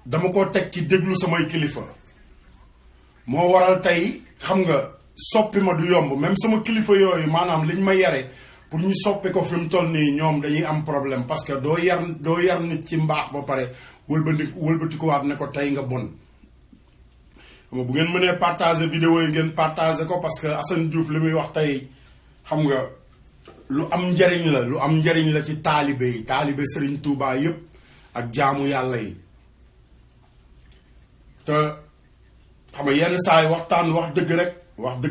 dama ko teg ci déglu samay kilifa moo waral tey xam nga soppi ma du yomb même sama kilifa yooyu maanaam liñ ma yare pour ñu soppi ko fi mu toll nii ñoom dañuy am problème parce que doo yar nit ci mbaax ba pare wëlbatikuwaat ne ko tey nga bon. xam nga bu ngeen mënee partager vidéo yi ngeen partager ko parce que Assane Diouf li muy wax tey xam nga lu am njariñ la ci taalibe Serigne Touba yëpp ak jaamu yàlla yi te xam nga yenn saa yi waxtaan wax dëgg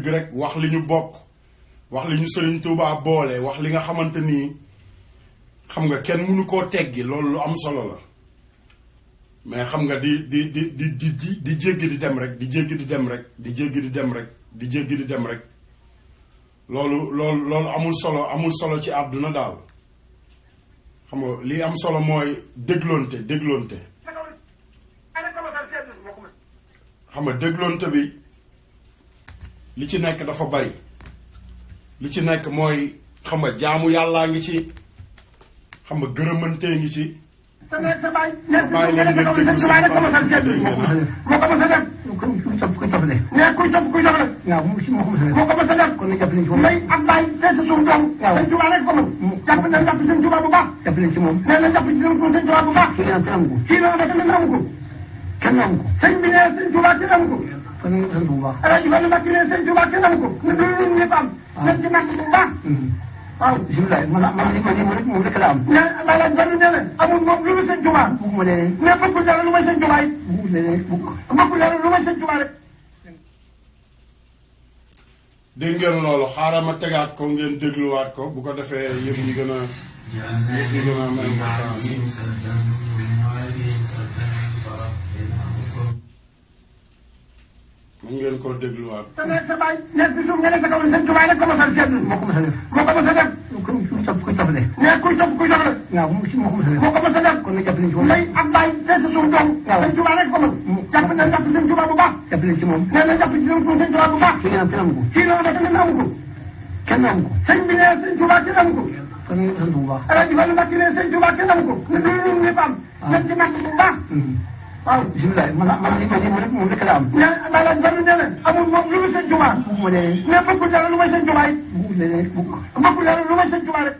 rek wax li ñu bokk wax li ñu Serigne Touba boole wax li nga xamante nii xam nga kenn mënu koo teggi loolu lu am solo la mais xam nga di jéggi di dem rek loolu amul solo ci àdduna daal xam nga li am solo mooy dégloonte xam nga dégloonte bi li ci nekk dafa bari li ci nekk mooy xam nga jaamu yàllaa ngi ci xam nga gërëmantee ngi ci bàyyi leen ngeen déglu seen fan dégg ngeen kuy soble waaw moo ko mos a def kon jàpp nañ ci moom may ak bàyyi fees suuf doom sëñ Tuubaa rek ko mën jàpp sëñ Tuubaa bu baax jàpp nañ ci moom nee na jàpp ci sëñ Tuubaa bu baax kii la dafa ne amu ko kenn amu ko sëñ bi ne sëñ Tuubaa kenn amu ko kon ñu sant bu baax alaji Fallu Mbàkke ne sëñ Tuubaa kenn amu ko ne du ñun ñëpp am nañ ci natt bu baax waaw bisimilah moom rek la am mais Alaaji Fallu nee na amul moom lu sëñ Tuubaa bugguma leneen mais bëggul dara lu may sëñ Tuubaa yi bëggul dara lu may sëñ Tuubaa rek dégg ngeen loolu xaaral ma tegaat ko ngeen dégluwaat ko bu ko defee yëf yi gën a am importance mun ngeen koo dégluwaat. sa baay nekk ci suuf nga ne sa kaw sëñ Tuubaa rek ko mos a def moo ko mos a def kuy soble waaw moo ko mos a def kon jàpp nañ ci moom may ak bàyyi fees suuf doom sëñ Tuubaa rek ko mën jàpp sëñ Tuubaa bu baax jàpp nañ ci moom nee na jàpp ci sëñ Tuubaa bu baax kii la dafa ne amu ko kenn amu ko sëñ bi ne sëñ Tuubaa kenn amu ko kon ñu sant bu baax Alaaji Fallu Mbàkke ne sëñ Tuubaa kenn amu ko ne du ñun ñëpp am nañ ci natt bu baax waaw bisimilah moom rek la am mais Alaaji Fallu nee na amul moom lu sëñ Tuubaa bugguma leneen mais bëggul dara lu may sëñ Tuubaa yi bëggul dara lu may sëñ Tuubaa rek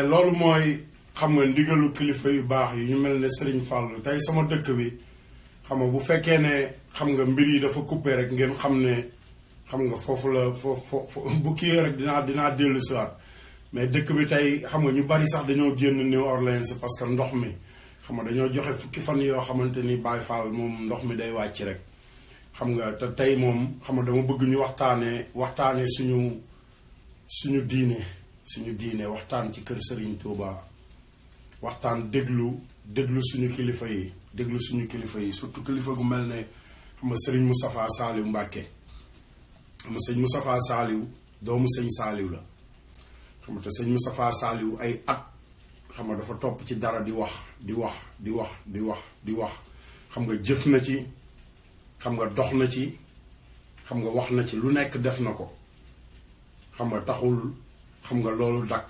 loolu mooy xam nga ndigalu kilifa yu baax yi ñu mel ne Serigne Fallou tey sama dëkk bi xam nga bu fekkee ne xam nga mbir yi dafa coupé rek ngeen xam ne xam nga foofu la foofu bu kii rek dinaa dellu siwaat mais dëkk bi tey xam nga ñu bari sax dañoo génn New Orleans parce que ndox mi xam nga dañoo joxe fukki fan yoo xamante ni Baye Fall moom ndox mi day wàcc rek xam nga te tey moom xam nga dama bëgg ñu waxtaanee suñu diine waxtaan ci kër Serigne Touba waxtaan déglu suñu kilifa yi surtout kilifa gu mel ne xam nga Serigne Moustapha Saliou Mbacke xam nga sëñ Moustapha Saliou doomu sëñ Saliou la xam nga te sëñ Moustapha Saliou ay at xam nga dafa topp ci dara di wax xam nga jëf na ci xam nga dox na ci xam nga wax na ci lu nekk def na ko xam nga taxul xam nga loolu dakk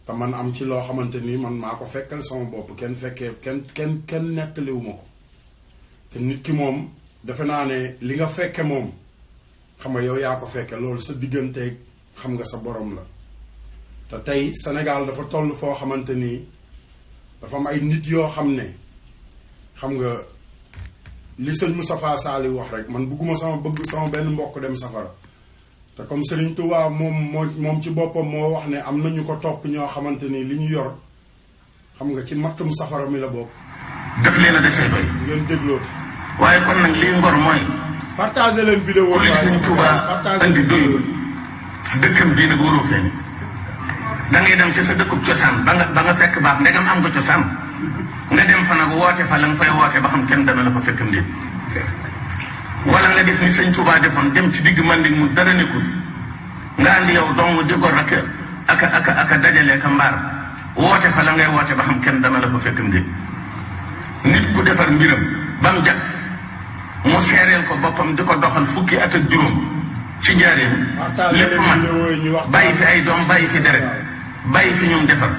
te man am ci loo xamante ni man maa ko fekkal sama bopp kenn nettaliwu ma ko te nit ki moom defe naa ne li nga fekke moom xam nga yow yaa ko fekke loolu sa digganteeg xam nga sa borom la te tey Sénégal dafa toll foo xamante ni dafa am ay nit yoo xam ne xam nga li sëñ Moustapha Saliou wax rek man bëgguma sama benn mbokk dem safara te comme Serigne Touba moom ci boppam moo wax ne am na ñu ko topp ñoo xamante ni li ñu yor xam nga ci mattum safara mi la bokk. daf leen a desee doy. ngeen déglooti. waaye kon nag lii ngor mooy. partagé leen vidéo bi Serigne Touba andi doyul dëkkam bii nag waroo feeñ. da ngay dem ci sa dëkkub cosaan ba nga fekk baax ndegam am nga cosaan nga dem fa nag woote fa la nga fay woote ba xam kenn dana la fa fekkam déet. wala nga def ni sëñ Touba defoon dem ci digg Manding mu dara nekkul nga andi yow dong di gor ak dajale ka mbaar woote fa la ngay woote ba xam kenn dana la fa fekkam déet. nit ku defar mbiram ba mu jag mu seereel ko boppam di ko doxal fukki at ak juróom ci njaareem lépp man bàyyi fi ay doom bàyyi fi deret bàyyi fi ñoom defar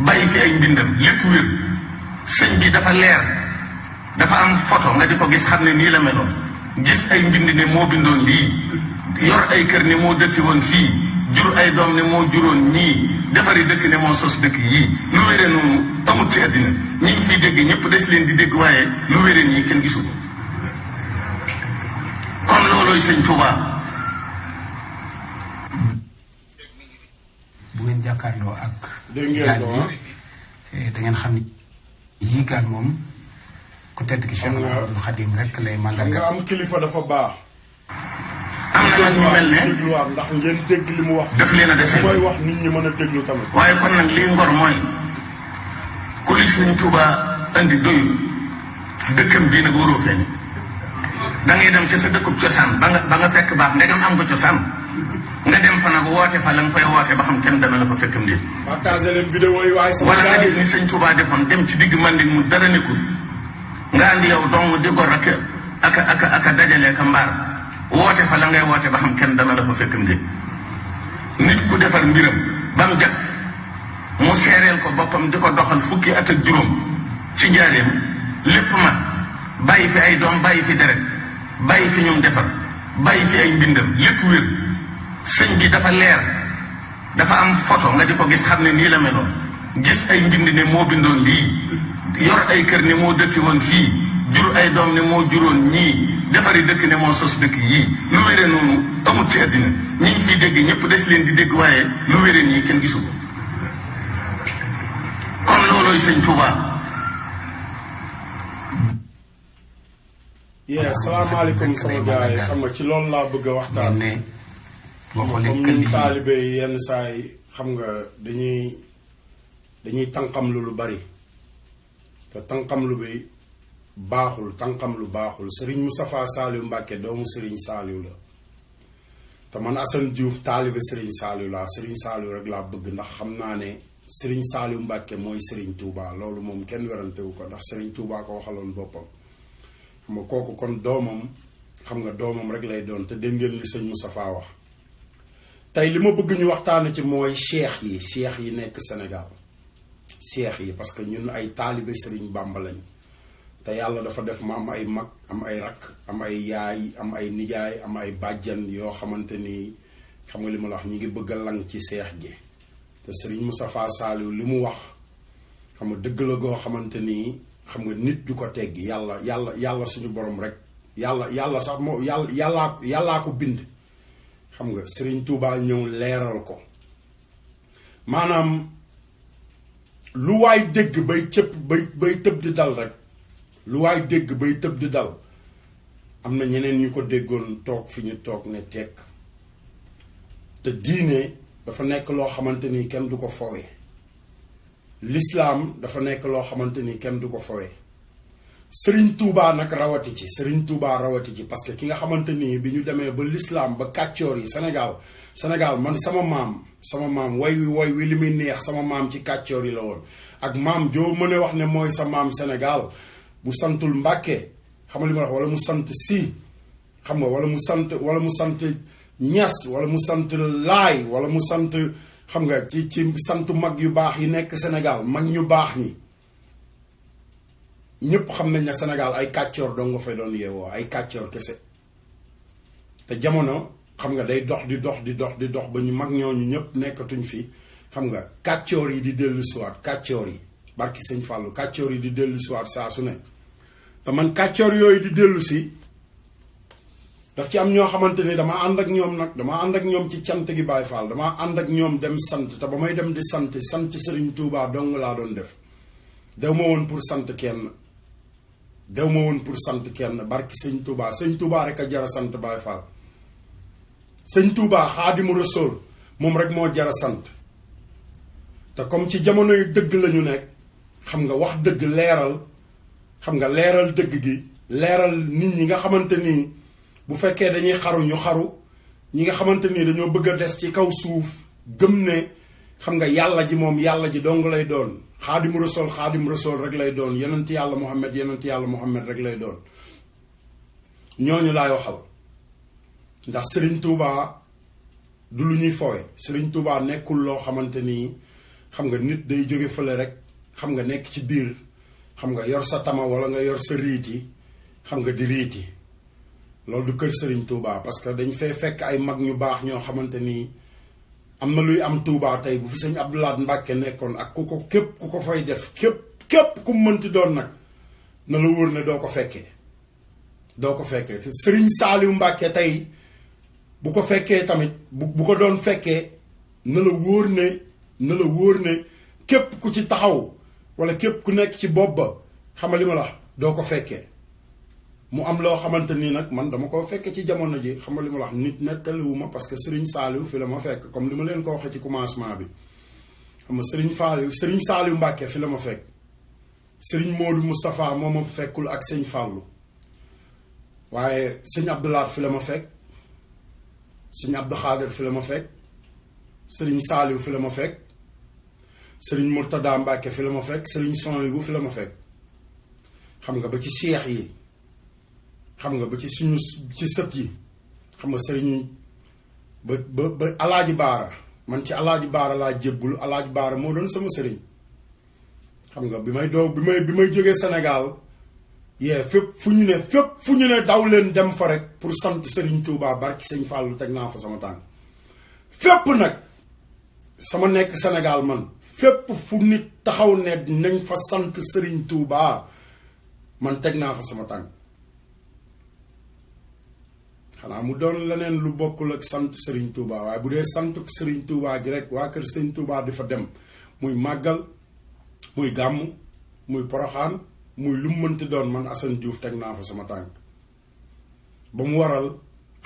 bàyyi fi ay mbindam lépp wér sëñ bi dafa leer dafa am photo nga di ko gis xam ne nii la meloon gis ay mbind ne moo bindoon lii yor ay kër ne moo dëkki woon fii jur ay doom ne moo juróon ñii defari dëkk ne moo sos dëkk yii lu wére noonu amul ci àddina ñi ngi fiy dégg ñëpp des leen di dégg waaye lu wére nii kenn gisu ko kon loolooy sëñ Tuubaa. bu ngeen jàkkaarloo ak dégg ngeen gaal ko yi da ngeen xam ni yii gaal moom ku tedd ki Cheikh Ahmadul Khadim rek lay xam nga màndarga. am kilifa dafa baax. am na nag ñu mel ne dégluwaat ndax ngeen dégg li mu wax. daf leen a dese mooy wax nit ñi mën a déglu tamit. waaye kon nag lii ngor mooy ku li sëñ Tuubaa andi doyul dëkkam bii nag waroo feeñ da ngay dem ca sa dëkkub cosaan ba nga fekk baax ndegam am nga cosaan nga dem fa nag woote fa la nga fay woote ba xam kenn dana la fa fekkam déet. partagé leen vidéo yi waaye sama wala nga gars def yi ni sëñ Tuubaa defoon dem ci digg Manding mu dara nekkul nga andi yow dong di gor aka dajale ka mbaar woote fa la ngay woote ba xam kenn dana la fa fekkam déet. nit ku defar mbiram ba mu jag mu seereel ko boppam di ko doxal fukki at ak juróom ci njaareem lépp mat bàyyi fi ay doom bàyyi fi deret bàyyi fi ñoom defar bàyyi fi ay mbindam lépp wér sëñ bi dafa leer dafa am photo nga di ko gis xam ne nii la meloon gis ay mbind ne moo bindoon lii yor ay kër ne moo dëkki woon fii jur ay doom ne moo juróon ñii defari dëkk ne moo sos dëkk yii lu wére noonu amul ci àddina ñi ngi fiy dégg ñëpp des leen di dégg waaye lu wére nii kenn gisu ko kon loolooy sëñ Tuubaa. salaamaaleykum sama gars yi xam nga ci loolu laa bëgg a waxtaan. ne boo xoolee comme kër ñun yi taalibe yi yenn saa yi xam nga dañuy tànqam lu bari te tànqam lu bi baaxul tànqam lu baaxul Serigne Moustapha Saliou Mbacke doomu Serigne Saliou la te man Assane Diouf taalibe Serigne Saliou laa Serigne Saliou rek laa bëgg ndax xam naa ne Serigne Saliou Mbacke mooy Serigne Touba loolu moom kenn werantewu ko ndax Serigne Touba ko waxaloon boppam. xam nga kooku kon doomam xam nga doomam rek lay doon te dégg ngeen li sëñ Moustapha wax tey li ma bëgg ñu waxtaane ci mooy cheikh yi nekk Sénégal cheikh yi parce que ñun ay taalibe Serigne Bamba lañ te yàlla dafa def ma am ay mag am ay rakk am ay yaay am ay nijaay am ay bàjjan yoo xamante ni xam nga li ma la wax ñi ngi bëgg a lang ci cheikh gi te Serigne Moustapha Saliou li mu wax xam nga dëgg la goo xamante ni xam nga nit du ko teggi yàlla suñu borom rek yàlla sax moo yàllaa ko bind xam nga Serigne Touba ñëw leeral ko maanaam lu waay dégg bay tëb di dal rek lu waay dégg bay tëb di dal am na ñeneen ñu ko déggoon toog fi ñu toog ne tekk te diine dafa nekk loo xamante ni kenn du ko fowee l'islam dafa nekk loo xamante ni kenn du ko fowee Serigne Touba nag rawati ci Serigne Touba rawati ci parce que ki nga xamante ni bi ñu demee ba l'islam ba kàccoor yi Sénégal man sama maam woy wi li muy neex sama maam ci kàccoor yi la woon ak maam joo mën a wax ne mooy sa maam Sénégal bu santul Mbàkke xam nga li ma wax wala mu sant si xam nga wala mu sant Ñas wala mu sant Laay wala mu sant xam nga ci santu mag yu baax yi nekk Sénégal mag ñu baax ñi ñëpp xam nañ ne Sénégal ay kàccoor doo nga fay doon yeewoo ay kàccoor kese te jamono xam nga day dox di dox ba ñu mag ñooñu ñëpp nekkatuñ fi xam nga kàccoor yi di dellu siwaat kàccoor yi barki sëñ Fallou kàccoor yi di dellu siwaat saa su ne te man kàccoor yooyu di dellu si daf ci am ñoo xamante ni dama ànd ak ñoom nag dama ànd ak ñoom ci cant gi Baye Fall dama ànd ak ñoom dem sant te ba may dem di sant Serigne Touba dong laa doon def dew ma woon pour sant kenn barki sëñ Touba rek a jara sant Baye Fall sëñ Touba Xaadimu Rasuul moom rek moo jara sant te comme ci jamono yu dëgg lañu nekk xam nga wax dëgg leeral dëgg gi leeral nit ñi nga xamante ni bu fekkee dañuy xaru ñu xaru ñi nga xamante ni dañoo bëgg a des ci kaw suuf gëm ne xam nga yàlla ji moom yàlla ji dong lay doon xaadimu rasool rek lay doon yonent yàlla Muhammad rek lay doon ñooñu laay waxal ndax Serigne Touba du lu ñuy fowe Serigne Touba nekkul loo xamante ni xam nga nit day jóge fële rek xam nga nekk ci biir xam nga yor sa tama wala nga yor sa riiti xam nga di riiti loolu du kër Serigne Touba parce que dañ fay fekk ay mag ñu baax ñoo xamante ni am na luy am Touba tey bu fi sëñ Abdou Lahad Mbacké nekkoon ak ku ko képp ku ko fay def képp ku mënti doon nag na la wóor ne doo ko fekkee te Serigne Saliou Mbacké tey bu ko fekkee tamit bu ko doon fekkee na la wóor ne képp ku ci taxaw wala képp ku nekk ci bopp ba xama li ma la doo ko fekkee mu am loo xamante ni nag man dama ko fekke ci jamono ji xama li ma la wax nit nettaliwuma parce que Serigne Saliou fi la ma fekk comme li ma leen ko waxee ci commencement bi xam nga Serigne Saliou Mbacké fi la ma fekk Serigne Modou Moustapha moo ma fekkul ak sëñ Fallou waaye sëñ Abdou Lahad fi la ma fekk sëñ Abdou Khader fi la ma fekk Serigne Saliou fi la ma fekk Serigne Mourtada Mbacké fi la ma fekk Serigne Souhaïbou fi la ma fekk xam nga ba ci seex yi xam nga ba ci suñu ci sët yi xam nga Serigne ba Alaaji Baara man ci Alaaji Baara laa jébbul Alaaji Baara moo doon sama Serigne xam nga bi may jógee Sénégal fépp fu ñu ne daw leen dem fa rek pour sant Serigne Touba barki sëñ Fallou teg naa fa sama tànk fépp nag sama nekk Sénégal man fépp fu nit taxaw ne nañ fa sant Serigne Touba man teg naa fa sama tànk xanaa mu doon leneen lu bokkul ak sant Serigne Touba waaye bu dee sant Serigne Touba gi rek waa kër Serigne Touba di fa dem muy màggal muy gàmm muy poroxaan muy lu mu mënti doon man Assane Diouf teg naa fa sama tànk ba mu waral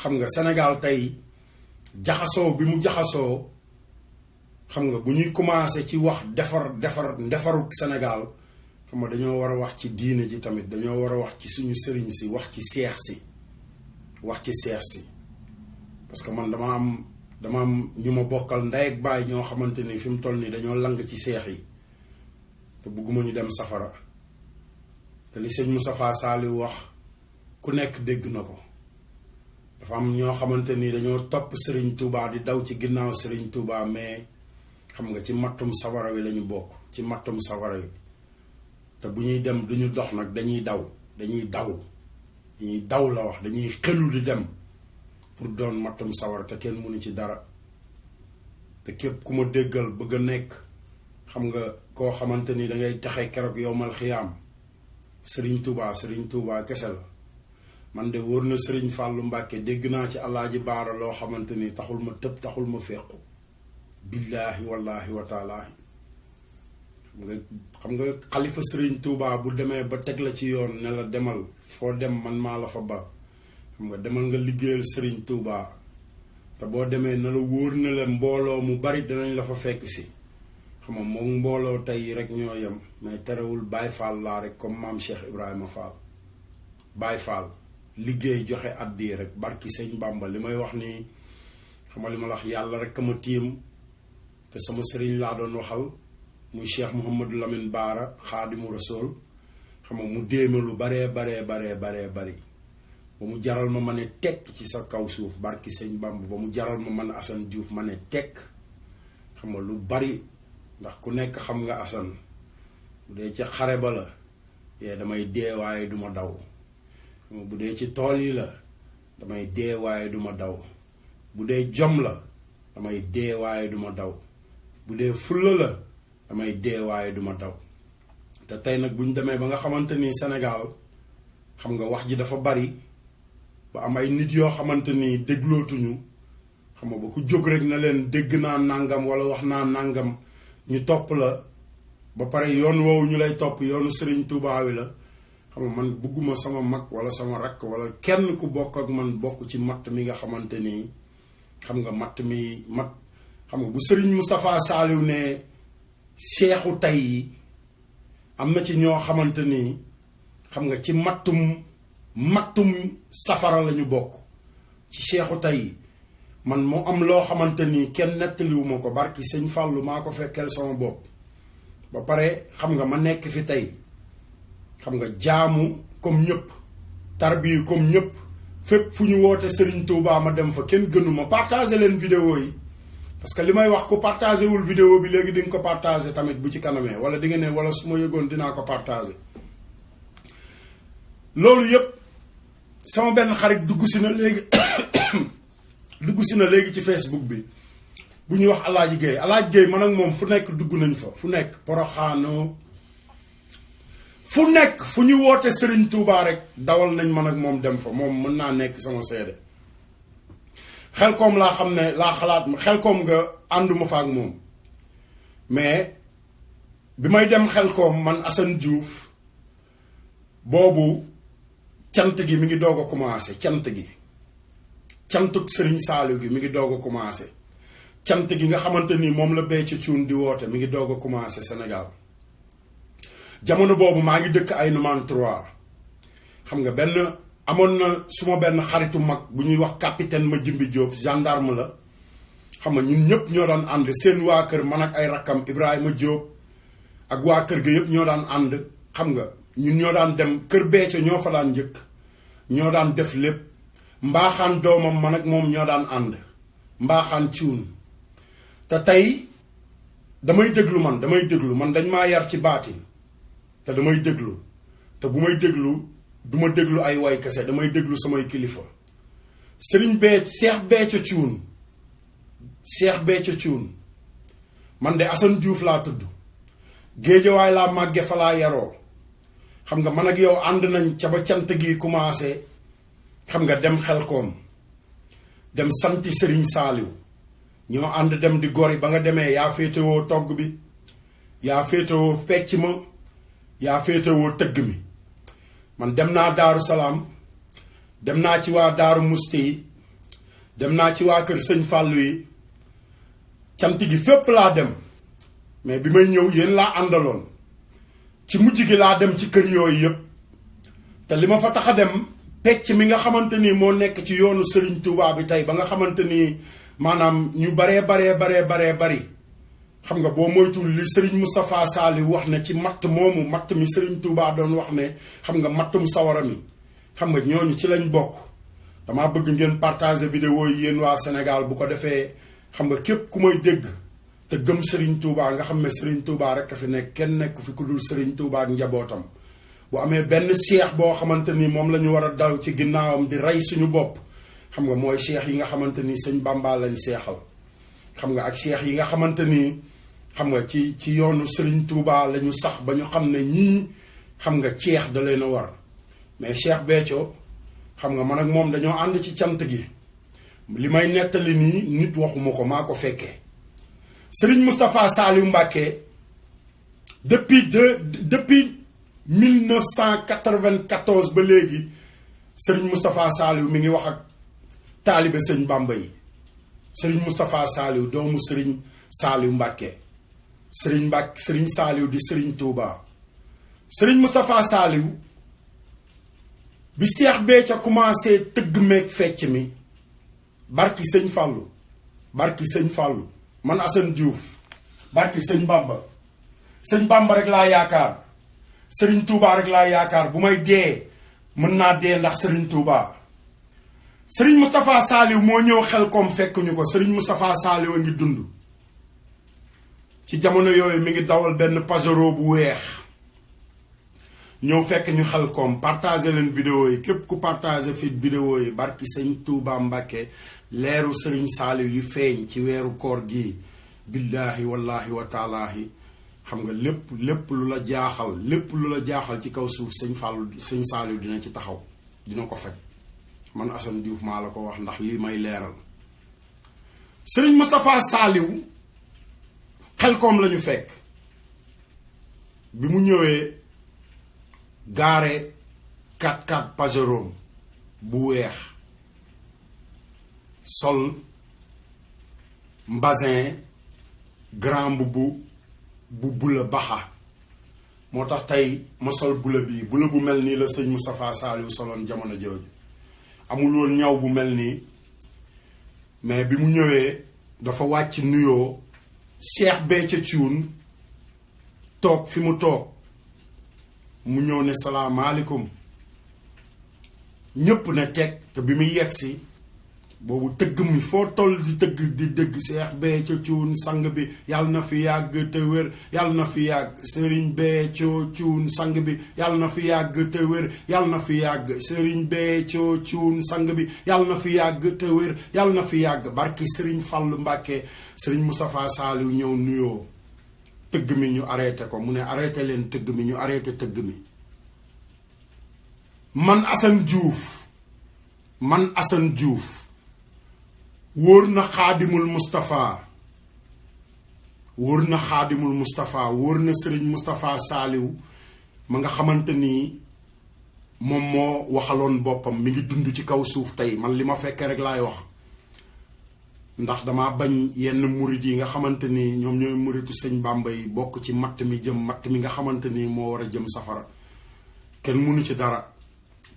xam nga Sénégal tey jaxasoo bi mu jaxasoo xam nga bu ñuy commencé ci wax defaruk Sénégal xam nga dañoo war a wax ci diine ji tamit dañoo war a wax ci suñu sëriñ si wax ci seex si parce que man dama am ñu ma bokkal ndey ak baay ñoo xamante ni fi mu toll nii dañoo lang ci seex yi te bugguma ñu dem safara te li sëñ Moustapha Saliou wax ku nekk dégg na ko dafa am ñoo xamante ni dañoo topp Serigne Touba di daw ci ginnaaw Serigne Touba mais xam nga ci mattum sawara wi lañu bokk ci mattum sawara wi te bu ñuy dem duñu dox nag dañuy daw la wax dañuy xelu di dem pour doon mattum sawara te kenn mënu ci dara te képp ku ma déggal bëgg a nekk xam nga koo xamante ni dangay taxe keroog yowmal xiyaam Serigne Touba kese la man de wóor na Serigne Fallou Mbacké dégg naa ci Alaaji Baara loo xamante ni taxul ma tëb taxul ma fequ billaahi wallaahi wa taalaahi xam nga xalifa Serigne Touba bu demee ba teg la ci yoon ne la demal foo dem man maa la fa ba xam nga demal nga liggéeyal Serigne Touba te boo demee na la wóor na la mbooloo mu bari danañ la fa fekk si xam nga moom mbooloo tey rek ñoo yem mais terewul Baye Fall laa rek comme maam Cheikh Ibrahima Fall Baye Fall liggéey joxe addi rek barki sëñ Bamba li may wax nii xam nga li ma wax yàlla rek ma tiim te sama sëriñ laa doon waxal muy Cheikh Mouhamadou Lamine Baara Xaadimu Rasuul xam nga mu déema lu baree bari ba mu jaral ma ne tekk ci sa kaw suuf barki sëñ Bamba ba mu jaral ma man Assane Diouf ma ne tekk xam nga lu bari ndax ku nekk xam nga Assane bu dee ci xare ba la damay dee waaye duma daw bu dee ci tool yi la damay dee waaye duma daw bu dee jom la damay dee waaye duma daw bu dee fulla la damay dee waaye duma daw te tey nag bu ñu demee ba nga xamante ni Sénégal xam nga wax ji dafa bari ba am ay nit yoo xamante ni déglootuñu xam nga ba ku jóg rek na leen dégg naa nàngam wala wax naa nàngam ñu topp la ba pare yoon woowu ñu lay topp yoonu Serigne Touba wi la xam nga man bugguma sama mag wala sama rakk wala kenn ku bokk ak man bokk ci matt mi nga xamante ni xam nga matt xam nga bu Serigne Moustapha Saliou ne seexu tey yi am na ci ñoo xamante ni xam nga ci mattum safara la ñu bokk ci seexu tey man moo am loo xamante ni kenn nettaliwuma ko barki sëñ Fallou maa ko fekkeel sama bopp ba pare xam nga ma nekk fi tey xam nga jaamu comme ñëpp tarbiyu comme ñëpp fépp fu ñu woote Serigne Touba ma dem fa kenn gënuma partager leen vidéo yi parce que li may wax ku partagé wul vidéo bi léegi di nga ko partagé tamit bu ci kanamee wala di nga ne wala su ma yëgoon dinaa ko partagé loolu yëpp sama benn xarit dugg si na léegi ci Facebook bi bu ñuy wax Alaaji Gueye man ak moom fu nekk dugg nañ fa fu nekk Poroxaano fu nekk fu ñu woote Serigne Touba rek dawal nañ man ak moom dem fa moom mën naa nekk sama seede Xelkom laa xam ne laa xalaat Xelkom nga ànduma fa ak moom mais bi may dem Xelkom man Assane Diouf boobu cant gi mi ngi doog a commencé cantuk Serigne Saliou gi mi ngi doog a commencé cant gi nga xamante ni moom la Béthio Thioune di woote mi ngi doog a commencé Sénégal jamono boobu maa ngi dëkk ay numéro 3 xam nga amoon na suma benn xaritu mag bu ñuy wax capitaine Madjimbi Diop gendarme la xam nga ñun ñëpp ñoo daan ànd seen waa kër man ak ay rakkam Ibrahima Diop ak waa kër ga yëpp ñoo daan ànd xam nga ñun ñoo daan dem kër Béthio ñoo fa daan njëkk ñoo daan def lépp mbaaxaan doomam man ak moom ñoo daan ànd mbaaxaan cuun te tey damay déglu man dañ maa yar ci baatin te damay déglu te bu may déglu du ma déglu ay way kese damay déglu samay kilifa Serigne Cheikh Béthio Thioune man de Assane Diouf laa tudd Géejawaay laa màgge fa laa yaroo xam nga man ak yow ànd nañ ca ba cant gi commencé xam nga dem Xelkom dem santi Serigne Saliou ñoo ànd dem di gori ba nga demee yaa féetewoo togg bi yaa féetewoo fecc ma yaa féetewoo tëgg mi man dem naa Daaru Salaam dem naa ci waa Daaru Musti yi dem naa ci waa kër Sëñ Fàllu yi cant gi fépp laa dem mais bi may ñëw yéen laa àndaloon ci mujj gi laa dem ci kër yooyu yëpp te li ma fa tax a dem pecc mi nga xamante ni moo nekk ci yoonu Serigne Touba bi tey ba nga xamante ni maanaam ñu baree bari xam nga boo moytul li Serigne Moustapha Saliou wax ne ci matt mi Serigne Touba doon wax ne xam nga mattum sawara mi xam nga ñooñu ci lañ bokk damaa bëgg ngeen partager vidéo yi yéen waa Sénégal bu ko defee xam nga képp ku may dégg te gëm Serigne Touba nga xam ne Serigne Touba rek a fi nekk kenn nekk fi ku dul Serigne Touba ak njabootam bu amee benn cheikh boo xamante ni moom la ñu war a daw ci ginnaawam di rey suñu bopp xam nga mooy cheikh yi nga xamante ni sëñ Bamba lañ seexal xam nga ak cheikh yi nga xamante ni xam nga ci yoonu Serigne Touba la ñu sax ba ñu xam ne ñii xam nga ceex da leen a war mais Cheikh Béthio xam nga man ak moom dañoo ànd ci cant gi li may nettali nii nit waxuma ko maa ko fekkee Serigne Moustapha Saliou Mbacké depuis 1994 ba léegi Serigne Moustapha Saliou mi ngi wax ak taalibe sëñ Bamba yi Serigne Moustapha Saliou doomu Serigne Saliou Mbacké Serigne Saliou di Serigne Touba Serigne Moustapha Saliou bi Cheikh Béthio commencé tëgg meeg fecc mi barki sëñ Fallou man Assane Diouf barki sëñ Bamba rek laa yaakaar Serigne Touba rek laa yaakaar bu may dee mën naa dee ndax Serigne Touba Serigne Moustapha Saliou moo ñëw Xelkom fekk ñu ko Serigne Moustapha Saliou a ngi dund ci jamono yooyu mi ngi dawal benn Pajero bu weex ñëw fekk ñu Xelkom partagé leen vidéo yi képp ku partagé fi vidéo yi barki sëñ Touba Mbacké leeru Serigne Saliou yi feeñ ci weeru koor gi billaahi wallaahi wa taalaahi xam nga lépp lu la jaaxal ci kaw suuf sëñ Saliou dina ci taxaw dina ko fekk man Assane Diouf maa la ko wax ndax lii may leeral Serigne Moustapha Saliou Xelkom lañu fekk bi mu ñëwee gaare 4x4 Pajero bu weex sol mbasin grand bu bula baxa moo tax tey ma sol bula bii bula bu mel nii la sëñ Moustapha Saliou soloon jamono jooju amul woon ñaw bu mel nii mais bi mu ñëwee dafa wàcc nuyoo Cheikh Béthio Thioune toog fi mu toog mu ñëw ne salaamaaleykum ñépp ne teg te bi muy yegsi boobu tëgg mi foo toll di tëgg di dëgg Cheikh Béthio Thioune sang bi yàlla na fi yàgg te wér yàlla na fi yàgg Serigne Béthio Thioune sang bi yàlla na fi yàgg te wér yàlla na fi yàgg Serigne Béthio Thioune sang bi yàlla na fi yàgg te wér yàlla na fi yàgg barki Serigne Fallou Mbacké Serigne Moustapha Saliou ñëw nuyoo tëgg mi ñu arrêté ko mu ne arrêté leen tëgg mi ñu arrêté tëgg mi man Assane Diouf wóor na xaadimul Moustapha wóor na Serigne Moustapha Saliou ma nga xamante ni moom moo waxaloon boppam mi ngi dund ci kaw suuf tey man li ma fekkee rek laay wax ndax dama bañ yenn murit yi nga xamante ni ñoom ñooy muritu sëñ Bamba yi bokk ci matt mi nga xamante ni moo war a jëm safara kenn mënu ci dara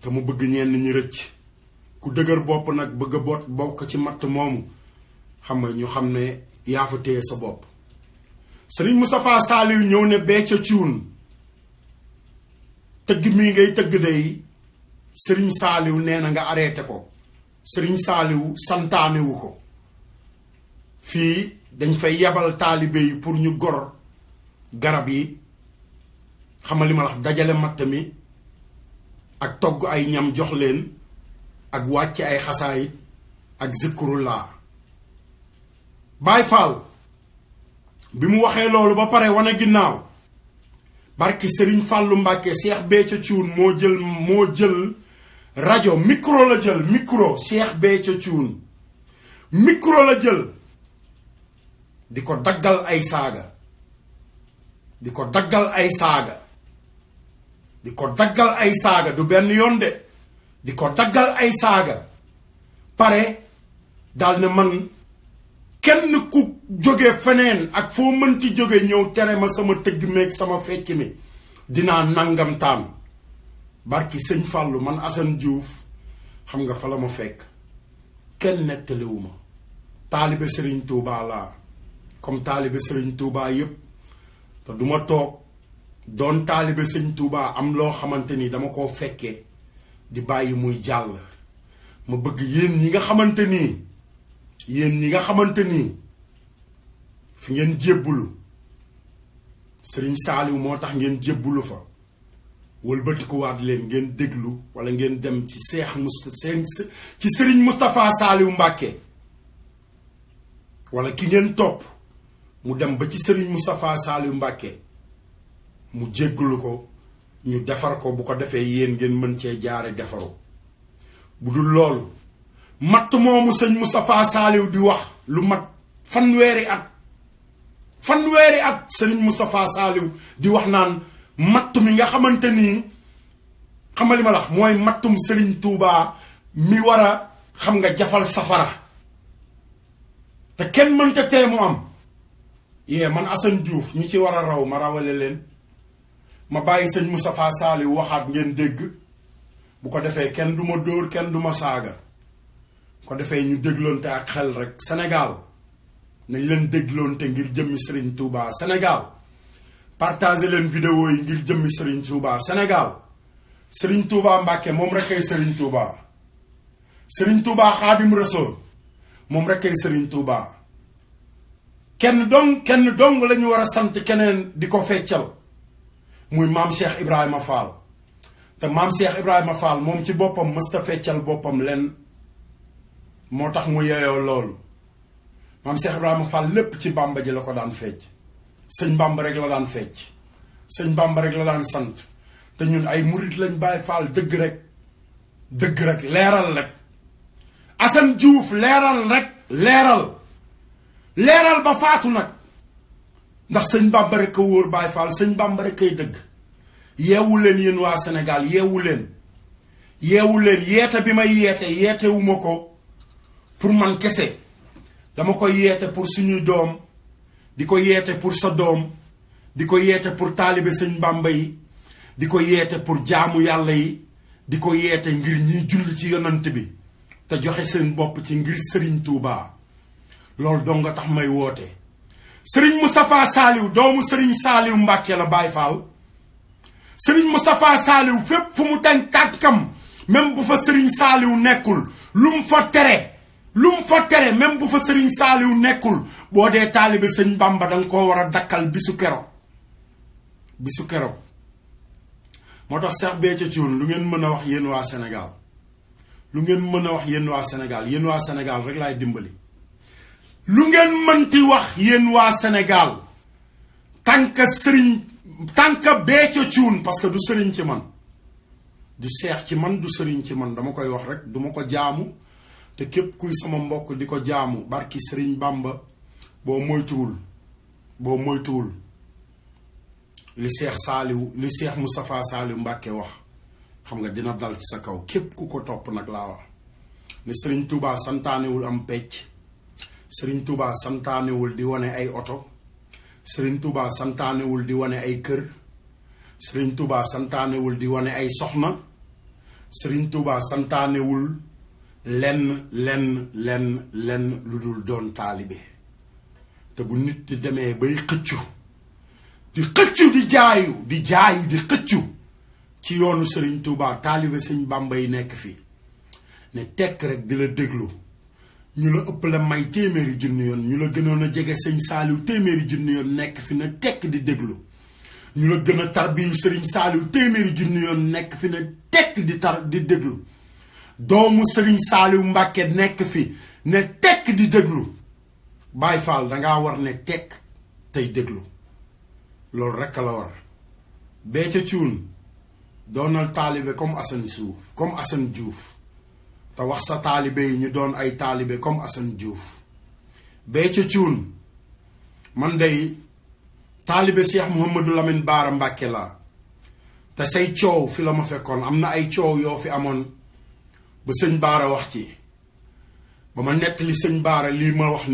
te mu bëgg ñenn ñi rëcc ku dëgër bopp nag bëgg a bokk ci matt moomu xam nga ñu xam ne yaa fa téye sa bopp Serigne Moustapha Saliou ñëw ne Béthio Thioune tëgg mii ngay tëgg day Serigne Saliou nee na nga arrêté ko Serigne Saliou santaanewu ko fii dañ fay yebal taalibe yi pour ñu gor garab yi xam nga li ma wax dajale matt mi ak togg ay ñam jox leen ak wàcce ay xasaayit ak zikrullah Baay Faal bi mu waxee loolu ba pare wane ginnaaw barki Serigne Fallou Mbacké Cheikh Béthio Thioune moo jël rajo micro la jël micro Cheikh Béthio Thioune micro la jël di ko daggal ay saaga di ko daggal ay saaga du benn yoon de di ko daggal ay saaga pare daal ne man kenn ku jóge feneen ak foo mënti jóge ñëw tere ma sama tëgg meeg sama fecc mi dinaa nangam taan barki sëñ Fallou man Assane Diouf xam nga fa la ma fekk kenn nettaliwuma taalibe Serigne Touba laa comme taalibe Serigne Touba yépp te duma toog doon taalibe Serigne Touba am loo xamante ni dama koo fekkee di bàyyi muy jàll ma bëgg yéen ñi nga xamante ni fi ngeen jébbulu Serigne Saliou moo tax ngeen jébbulu fa wëlbatikuwaat leen ngeen déglu wala ngeen dem ci ci Serigne Moustapha Saliou Mbacké wala ki ngeen topp mu dem ba ci Serigne Moustapha Saliou Mbacké mu jéggulu ko ñu defar ko bu ko defee yéen ngeen mën cee jaare defaru bu dul loolu matt moomu sëñ Moustapha Saliou di wax lu mat fanweeri at Serigne Moustapha Saliou di wax naan matt mi nga xamante nii xamali ma la mooy mattum Serigne Touba mi war a xam nga jafal safara te kenn mënta tee mu am yee man Assane Diouf ñi ci war a raw ma rawale leen ma bàyyi sëñ Moustapha Saliou waxaat ngeen dégg bu ko defee kenn du ma dóor kenn du ma saaga ko defee ñu dégloonte ak xel rek Sénégal nañ leen dégloonte ngir jëmmi Serigne Touba Sénégal partagé leen vidéo yi ngir jëmmi Serigne Touba Sénégal Serigne Touba Mbacké moom rek ay Serigne Touba Xaadim Rasul moom rek ay Serigne Touba kenn dong lañu war a sant keneen di ko feccal muy maam Cheikh Ibrahima Fall te maam Cheikh Ibrahima Fall moom ci boppam mësta feccal boppam len moo tax mu yeyoo loolu maam Cheikh Ibrahima Fall lépp ci Bamba ji la ko daan fecc sëñ Bamba rek la daan fecc sëñ Bamba rek la daan sant te ñun ay murit lañ Baay Fall dëgg rek leeral rek Assane Diouf leeral ba faatu nag ndax sëñ Bamba rek a wóor Baay Fall sëñ Bamba rek kay dëgg yeewu leen yéen waa Sénégal yeewu leen yeete bi may yeetewuma ko pour man kese dama koy yeete pour suñuy doom di ko yeete pour sa doom di ko yeete pour taalibe sëñ Bamba yi di ko yeete pour jaamu yàlla yi di ko yeete ngir ñiy julli ci yonant bi te joxe seen bopp ci ngir Serigne Touba loolu dong nga tax may woote Serigne Moustapha Saliou doomu Serigne Saliou Mbacké la Baye Fall Serigne Moustapha Saliou fépp fu mu teg tànkam même bu fa Serigne Saliou nekkul lu mu fa tere lum fa tere même bu fa Serigne Saliou nekkul boo dee taalibe sëñ Bamba danga koo war a dakkal bisu keroog moo tax Cheikh Béthio Thioune lu ngeen mën a wax yéen waa Sénégal lu ngeen mën a wax yéen waa Sénégal yéen waa Sénégal rek laay dimbali lu ngeen mënti wax yéen waa Sénégal tànk Béthio Thioune parce que du sëriñ ci man du seex ci man du sëriñ ci man dama koy wax rek duma ko jaamu te képp kuy sama mbokk di ko jaamu barki Sëriñ Bamba boo moytuwul li Seex Saaliw li Seex Moustapha Saaliw Mbàkke wax xam nga dina dal ci sa kaw képp ku ko topp nag laa wax ne Sëriñ Tuubaa santaanewul am pecc Sëriñ Tuubaa santaanewul di wane ay oto Sëriñ Tuubaa santaanewul di wane ay kër Sëriñ Tuubaa santaanewul di wane ay soxna Sëriñ Tuubaa santaanewul lenn lu dul doon taalibe te bu nit di demee bay xëccu di xëccu ci yoonu Sëriñ Tuubaa taalibe sëñ Bàmba yi nekk fi ne tekk rek di la déglu ñu la ëpp la may téeméeri junni yoon ñu la gënoon a jege sëñ Saaliw téeméeri junni yoon nekk fi ne tekk di déglu ñu la gën a tarbiyu Sëriñ Saaliw téeméeri junni yoon nekk fi ne tekk di déglu doomu Sëriñ Saaliw Mbàkke nekk fi ne tekk di déglu Baay Faal dangaa war ne tekk tey déglu loolu rekk la war Béthio Thioune doonal taalibe comme Assane Diouf te wax sa taalibe yi ñu doon ay taalibe comme Assane Diouf Béthio Thioune man day taalibe Cheikh Mouhamadou Lamine Bara Mbàkke la te say coow fi la ma fekkoon am na ay coow yoo fi amoon ba sëñ Baara wax ci ba ma nettali sëñ Baara lii ma wax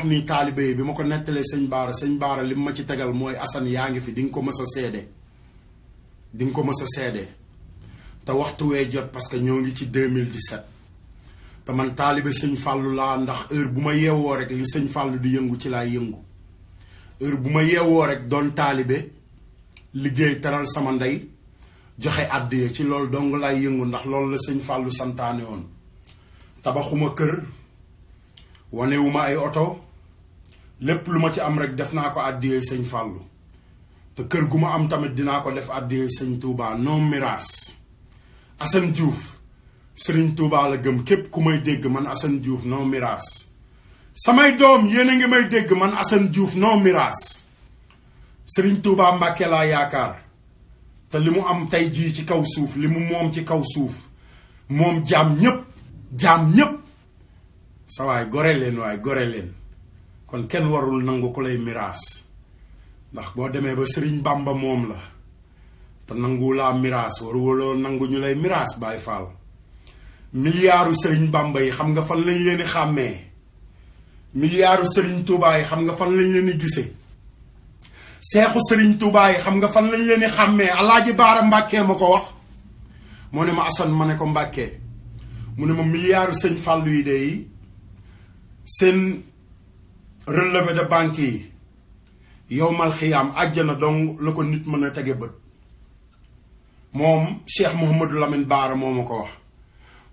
nii taalibe yi bi ma ko nettalee sëñ Baara li ma ci tegal mooy Assane yaa ngi fi di nga ko mës a seede te waxtu wee jot parce que ñoo ngi ci 2017 te man taalibe sëñ Fàllu laa ndax heure bu ma yeewoo rek li sëñ Fàllu di yëngu ci laay yëngu heure bu ma yeewoo rek doon taalibe liggéey teral sama ndey joxe àddiya ci loolu dong laay yëngu ndax loolu la sëñ Fàllu santaane woon tabaxuma kër wanewuma ay oto lépp lu ma ci am rek def naa ko àddiyee sëñ Fàllu te kër gu ma am tamit dinaa ko def àddiyee sëñ Touba non miraas Assane Diouf Sëriñ Touba la gëm képp ku may dégg man Assane Diouf non miraas samay doom yéen a ngi may dégg man Assane Diouf non miraas Sëriñ Touba Mbàkke laa yaakaar te li mu am tey jii ci kaw suuf li mu moom ci kaw suuf moom jaam ñépp sa waay gore leen kon kenn warul nangu ku lay miraas ndax boo demee ba Sëriñ Bàmba moom la te nangu laa miraas waruloo nangu ñu lay miraas Baay Faal miliyaaru Sëriñ Bàmba yi xam nga fan lañ leen di xàmmee miliyaaru Sëriñ Tuubaa yi xam nga fan lañ leen di gisee seexu Sëriñ Tuubaa yi xam nga fan lañ leen di xàmmee Alaaji Baara Mbàkke ma ko wax moo ne ma Assane ma ne ko Mbàkke mu ne ma miliyaaru sëñ Fàllu yi de seen relevé de banque yi yowmal xiyaam àjjana dong la ko nit mën a tege bët moom Cheikh Mouhamadou Lamine Bara moo ma ko wax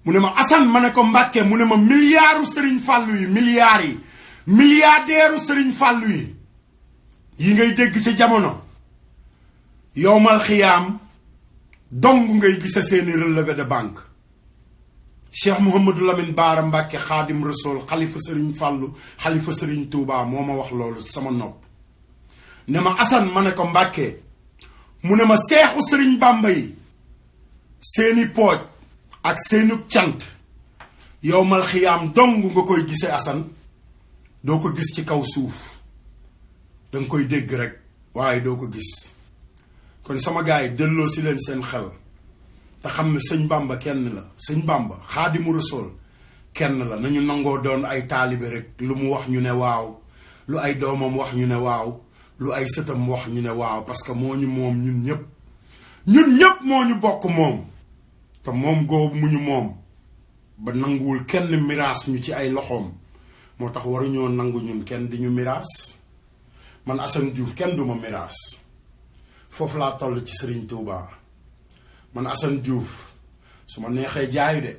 mu ne ma Assane ma ne ko Mbàkke mu ne ma miliyaaru Sëriñ Fàllu yi milliardaire Sëriñ Fàllu yi ngay dégg ci jamono yowmal xiyaam dong ngay gisa seeni relevé de banque Cheikh Mouhamadou Lamine Bara Mbàkke Xaadim Rasool xalifa Sëriñ Fàllu xalifa Sëriñ Tuubaa moo ma wax loolu sama nopp ne ma Assane ma ne ko Mbàkke mu ne ma seexu Sëriñ Bàmba yi seeni pooj ak seeni cant yowmal xiyaam dong nga koy gisee Assane doo ko gis ci kaw suuf danga koy dégg rek waaye doo ko gis kon sama gars yi delloo si leen seen xel te xam ne sëñ Bàmba kenn la sëñ Bàmba Xaadimu Rasuul kenn la nañu nangoo doon ay taalibe rek lu mu wax ñu ne waaw lu ay doomam wax ñu ne waaw lu ay sëtam wax ñu ne waaw parce que moo ñu moom ñun ñëpp moo ñu bokk moom te moom goobu mu ñu moom ba nanguwul kenn miraas ñu ci ay loxoom moo tax waruñoo nangu ñun kenn di ñu miraas man Assane Diouf kenn duma miraas foofu laa toll ci Sëriñ Tuubaa man Assane Diouf su ma neexee jaayu de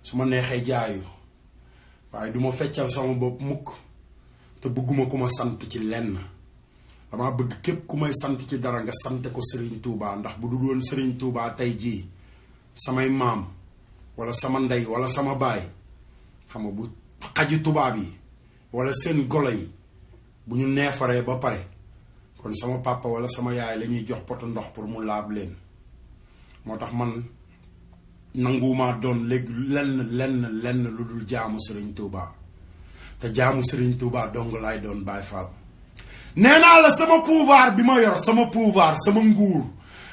su ma neexee jaayu waaye duma feccal sama bopp mukk te bëgguma ku ma sant ci lenn dama bëgg képp ku may sant ci dara nga sante ko Serigne Touba ndax bu dul woon Serigne Touba tey jii samay maam wala sama ndey wala sama baay xam nga bu xaji tubaab yi wala seen golo yi bu ñu neefaree ba pare kon sama papa wala sama yaay la ñuy jox poto ndox pour mu laab leen moo tax man nanguwumaa doon léegi lenn lu dul jaamu Serigne Touba te jaamu Serigne Touba dong laay doon Baay Faal nee naa la sama pouvoir bi ma yor sama pouvoir sama nguur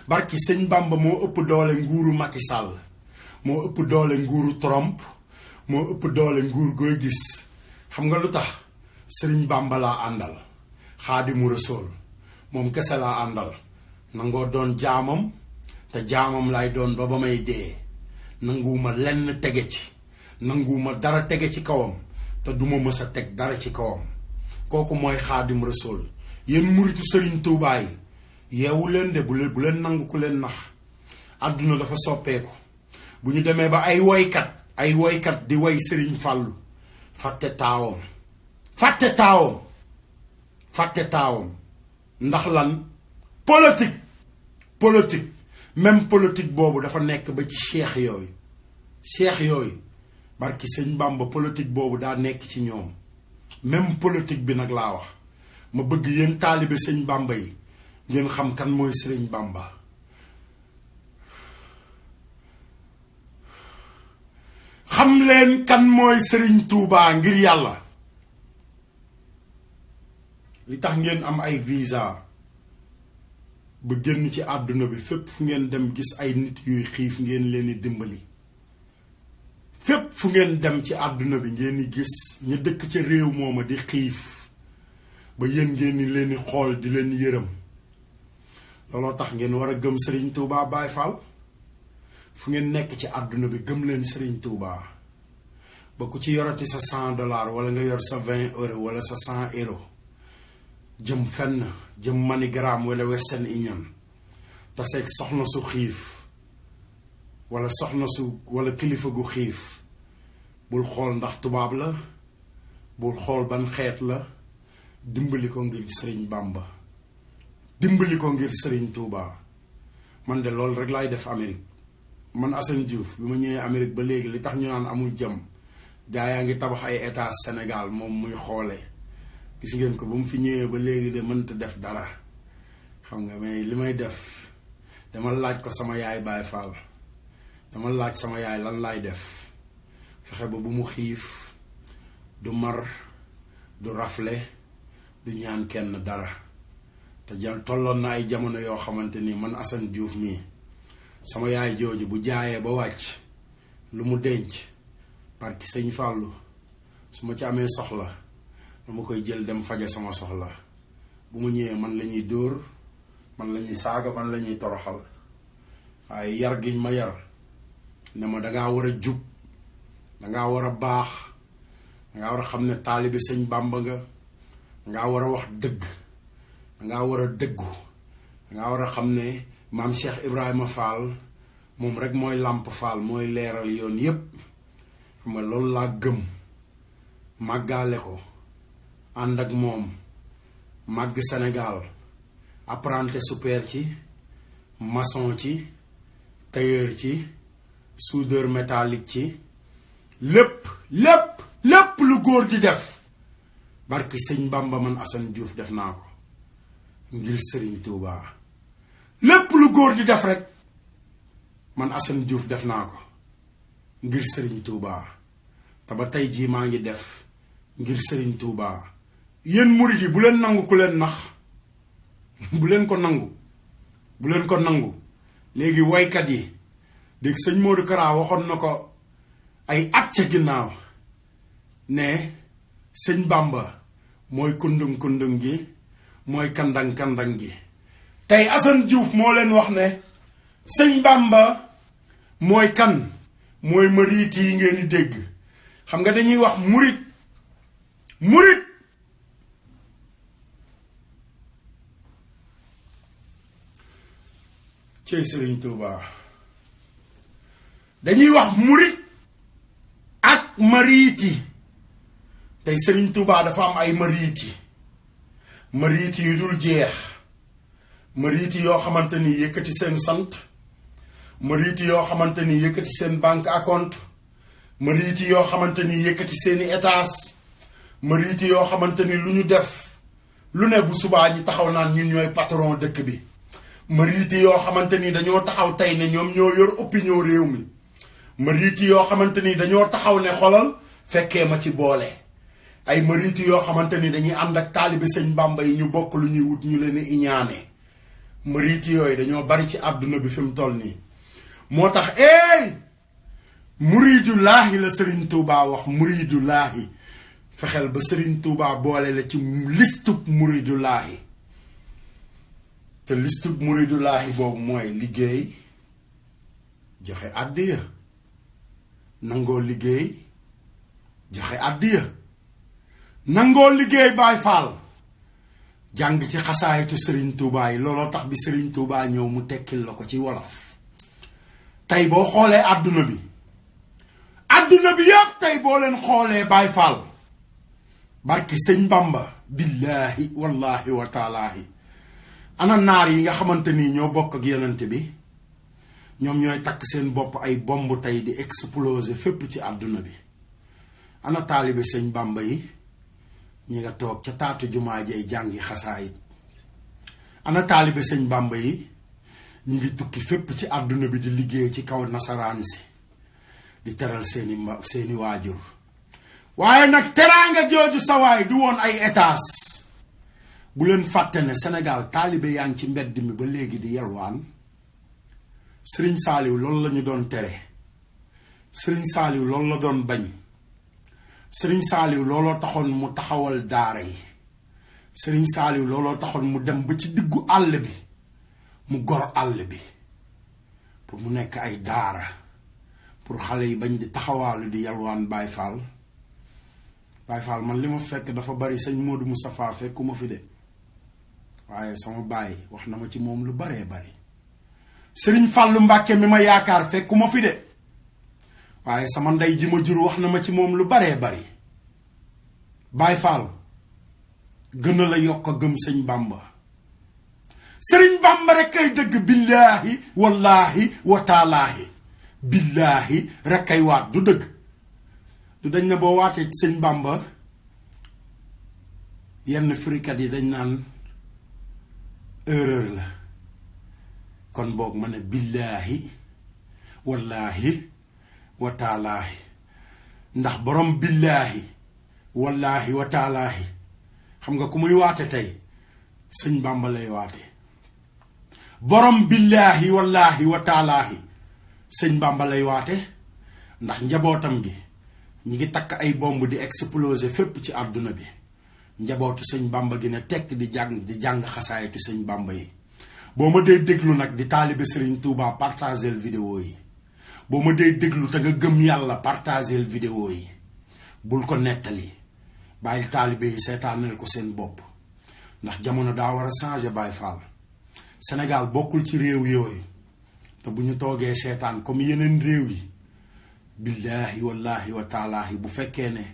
barki sëñ Bamba moo ëpp doole nguuru Macky Sall moo ëpp doole nguuru Trump moo ëpp doole nguur gooy gis xam nga lu tax Serigne Bamba laa àndal Xaadimu Rasuul moom kese laa àndal nangoo doon jaamam te jaamam lay doon ba may dee nanguwuma lenn tege ci nanguwuma dara tege ci kawam te duma mës a teg dara ci kawam kooku mooy Xaadim Rasuul yéen muritu Serigne Touba yi yeewu leen de bu leen nangu ku leen nax àdduna dafa soppeeku bu ñu demee ba ay woykat di woy Serigne Fallou fàtte taawam ndax lan politique même politique boobu dafa nekk ba ci cheikh yooyu barki sëñ Bamba politique boobu daa nekk ci ñoom même politique bi nag laa wax ma bëgg yéen taalibe sëñ Bamba yi ngeen xam kan mooy Serigne Bamba xam leen kan mooy Serigne Touba ngir yàlla li tax ngeen am ay visa ba génn ci àdduna bi fépp fu ngeen dem gis ay nit yuy xiif ngeen leen di dimbali fépp fu ngeen dem ci àdduna bi ngeen di gis ñu dëkk ca réew mooma di xiif ba yéen ngeen di leen di xool di leen yërëm looloo tax ngeen war a gëm Serigne Touba Baye Fall fu ngeen nekk ci àdduna bi gëm leen Serigne Touba ba ku ci yorati sa $100 wala nga yor sa 20 euros wala sa 100 euros jëm fenn jëm MoneyGram wala Western Union taseeg soxna su xiif wala kilifa gu xiif bul xool ndax tubaab la bul xool ban xeet la dimbali ko ngir Serigne Bamba dimbali ko ngir Serigne Touba man de loolu rek laay def Amérique man Assane Diouf bi ma ñëwee Amérique ba léegi li tax ñu naan amul jëm gaa yaa ngi tabax ay état Sénégal moom muy xoole gis ngeen ko ba mu fi ñëwee ba léegi de mënta def dara xam nga mais li may def dama laaj ko sama yaay Baye Fall dama laaj sama yaay lan laay def fexe ba bu mu xiif du mar du rafle du ñaan kenn dara te tolloon na ay jamono yoo xamante ni man Assane Diouf mii sama yaay jooju bu jaayee ba wàcc lu mu denc parce que sëñ Fallou su ma ci amee soxla dama koy jël dem faje sama soxla bu ma ñëwee man la ñuy dóor man la ñuy saaga man la ñuy toroxal waaye yar giñ ma yar ne ma dangaa war a jub dangaa war a baax dangaa war a xam ne taalibe sëñ Bàmba nga dangaa war a wax dëgg dangaa war a dëggu dangaa war a xam ne maam Cheikh Ibrahima Fall moom rek mooy làmp Fall mooy leeral yoon yépp xam nga loolu laa gëm màggaale ko ànd ak moom màgg Sénégal apprenti super ci maçon ci tailleur ci soudeur métallique ci lépp lu góor di def barki sëñ Bamba man Assane Diouf def naa ko ngir Serigne Touba lépp lu góor di def rek man Assane Diouf def naa ko ngir Serigne Touba te ba tey jii maa ngi def ngir Serigne Touba yéen murid yi bu leen nangu ku leen nax bu leen ko nangu léegi woykat yi dégg sëñ Modou Kara waxoon na ko ay at ca ginnaaw ne sëñ Bamba mooy kundung gi mooy kandang gi tey Assane Diouf moo leen wax ne sëñ Bamba mooy kan mooy mariit yi ngeen di dégg xam nga dañuy wax murit cey Serigne Touba dañuy wax murit ak mariiti tey Serigne Touba dafa am ay mariiti yu dul jeex mariiti yoo xamante ni yëkkati seen sant mariiti yoo xamante ni yëkkati seen banque à compte mariiti yoo xamante ni yëkkati seeni étage mariiti yoo xamante ni lu ñu def lu ne bu subaa ñu taxaw naan ñun ñooy patron dëkk bi mariiti yoo xamante ni dañoo taxaw tey ne ñoom ñoo yor opinion réew mi mariiti yoo xamante ni dañoo taxaw ne xolal fekkee ma ci boole ay mariiti yoo xamante ni dañuy ànd ak taalibe sëñ Bàmba yi ñu bokk lu ñuy wut ñu leen iñaane mariiti yooyu dañoo bari ci àdduna bi fi mu toll nii moo tax muridullaahi la Serigne Touba wax muridullaahi fexeel ba Serigne Touba boole la ci listub muridullaahi te listub muridullaahi boobu mooy liggéey joxe àddiya nangoo liggéey joxe àddiya nangoo liggéey Baay Faal jàng ci xasaayitu Serigne Touba yi looloo tax bi Serigne Touba ñëw mu tekkil la ko ci wolof tey boo xoolee àdduna bi yëpp tey boo leen xoolee Baay Faal barki sëñ Bamba billaahi wallaahi wa taalaahi ana naar yi nga xamante ni ñoo bokk ak yonent bi ñoom ñooy takk seen bopp ay bomb tey di exploser fépp ci àdduna bi ana taalibe sëñ Bamba yi ñi nga toog ca taatu jumaa jay jàngi xasaayit ana taalibe sëñ Bamba yi ñi ngi tukki fépp ci àdduna bi di liggéey ci kaw nasaraan si di teral seeni waajur waaye nag teraanga jooju sawaay du woon ay étage bu leen fàtte ne Sénégal taalibe yaa ngi ci mbedd mi ba léegi di yelwaan Sëriñ Saaliw loolu la ñu doon tere Sëriñ Saaliw loolu la doon bañ Sëriñ Saaliw looloo taxoon mu taxawal daara yi Sëriñ Saaliw looloo taxoon mu dem ba ci diggu àll bi mu gor àll bi pour mu nekk ay daara pour xale yi bañ di taxawaalu di yalwaan Baay Faal man li ma fekk dafa bari sëñ Modou Moustapha fekkuma fi de waaye sama baay wax na ma ci moom lu baree bari Sëriñ Fàllu Mbàkke mi ma yaakaar fekkuma fi de waaye sama ndey ji ma jur wax na ma ci moom lu baree bari Baay Faal gën a la yokk a gëm sëñ Bàmba Sëriñ Bàmba rek kay dëgg billaahi wallaahi wa taalaahi billaahi rek kay waat du dëgg du dañ ne boo waatee ci sëñ Bàmba yenn firikat yi dañ naan erreur la kon boog ma ne billaahi wallaahi wa taalaahi ndax borom billaahi wallaahi wa taalaahi xam nga ku muy waate tey sëñ Bàmba lay waate borom billaahi wallaahi wa taalaahi sëñ Bàmba lay waate ndax njabootam gi ñi ngi takk ay bomb di exploser fépp ci àdduna bi njabootu sëñ Bàmba gi ne tekk di jàng xasaayitu sëñ Bàmba yi boo ma dee déglu nag di taalibe Serigne Touba partagel vidéo yi boo ma dee déglu te nga gëm yàlla partagel vidéo yi bul ko nettali bàyyi taalibe yi seetaanal ko seen bopp ndax jamono daa war a changer Baay Faal Sénégal bokkul ci réew yooyu te bu ñu toogee seetaan comme yeneen réew yi billaahi wallaahi wa taalaahi bu fekkee ne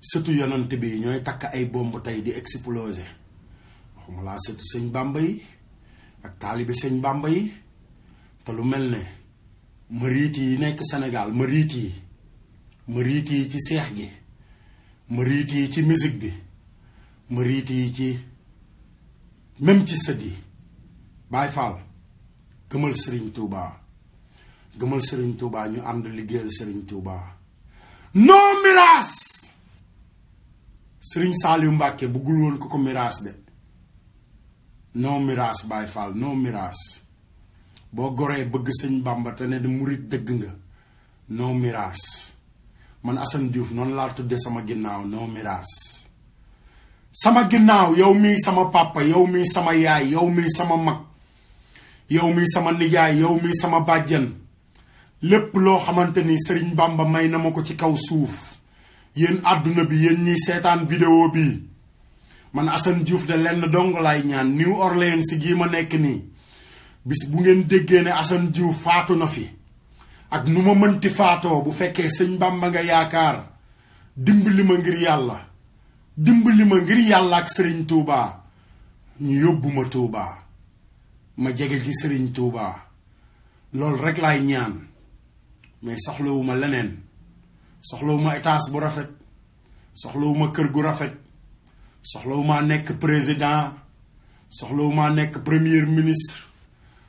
sëtu yonant bi ñooy takk ay bomb tey di exploser waxuma laa sëtu sëñ Bàmba yi ak taalibe sëñ Bàmba yi te lu mel ne mariit yi nekk Sénégal mariit yi ci seex gi mariit yi ci musique bi mariit yi ci même ci sët yi Baay Faal gëmal Serigne Touba ñu ànd liggéeyal Serigne Touba non miraas Serigne Saliou Mbàkke bëggul woon ko miraas de non miraas Baay Faal non miraas boo goree bëgg sëñ Bàmba te ne di murit dëgg nga non miraas man Assane Diouf noonu laa tudde sama ginnaaw non miraas sama ginnaaw yow mii sama papa yow mii sama yaay yow mii sama mag yow mii sama nijaay yow mii sama bàjjen lépp loo xamante ni Sëriñ Bàmba may na ma ko ci kaw suuf yéen àdduna bi yéen ñiy seetaan vidéo bi man Assane Diouf de lenn dong laay ñaan New Orleans si gii ma nekk nii bis bu ngeen déggee ne Assane Diouf faatu na fi ak nu ma mënti faatoo bu fekkee sëñ Bàmba nga yaakaar dimbali ma ngir yàlla dimbali ma ngir yàlla ak Serigne Touba ñu yóbbu ma Touba ma jege ci Serigne Touba loolu rek laay ñaan mais soxlawuma leneen soxlawuma étage bu rafet soxlawuma kër gu rafet soxlawuma nekk président soxlawuma nekk premier ministre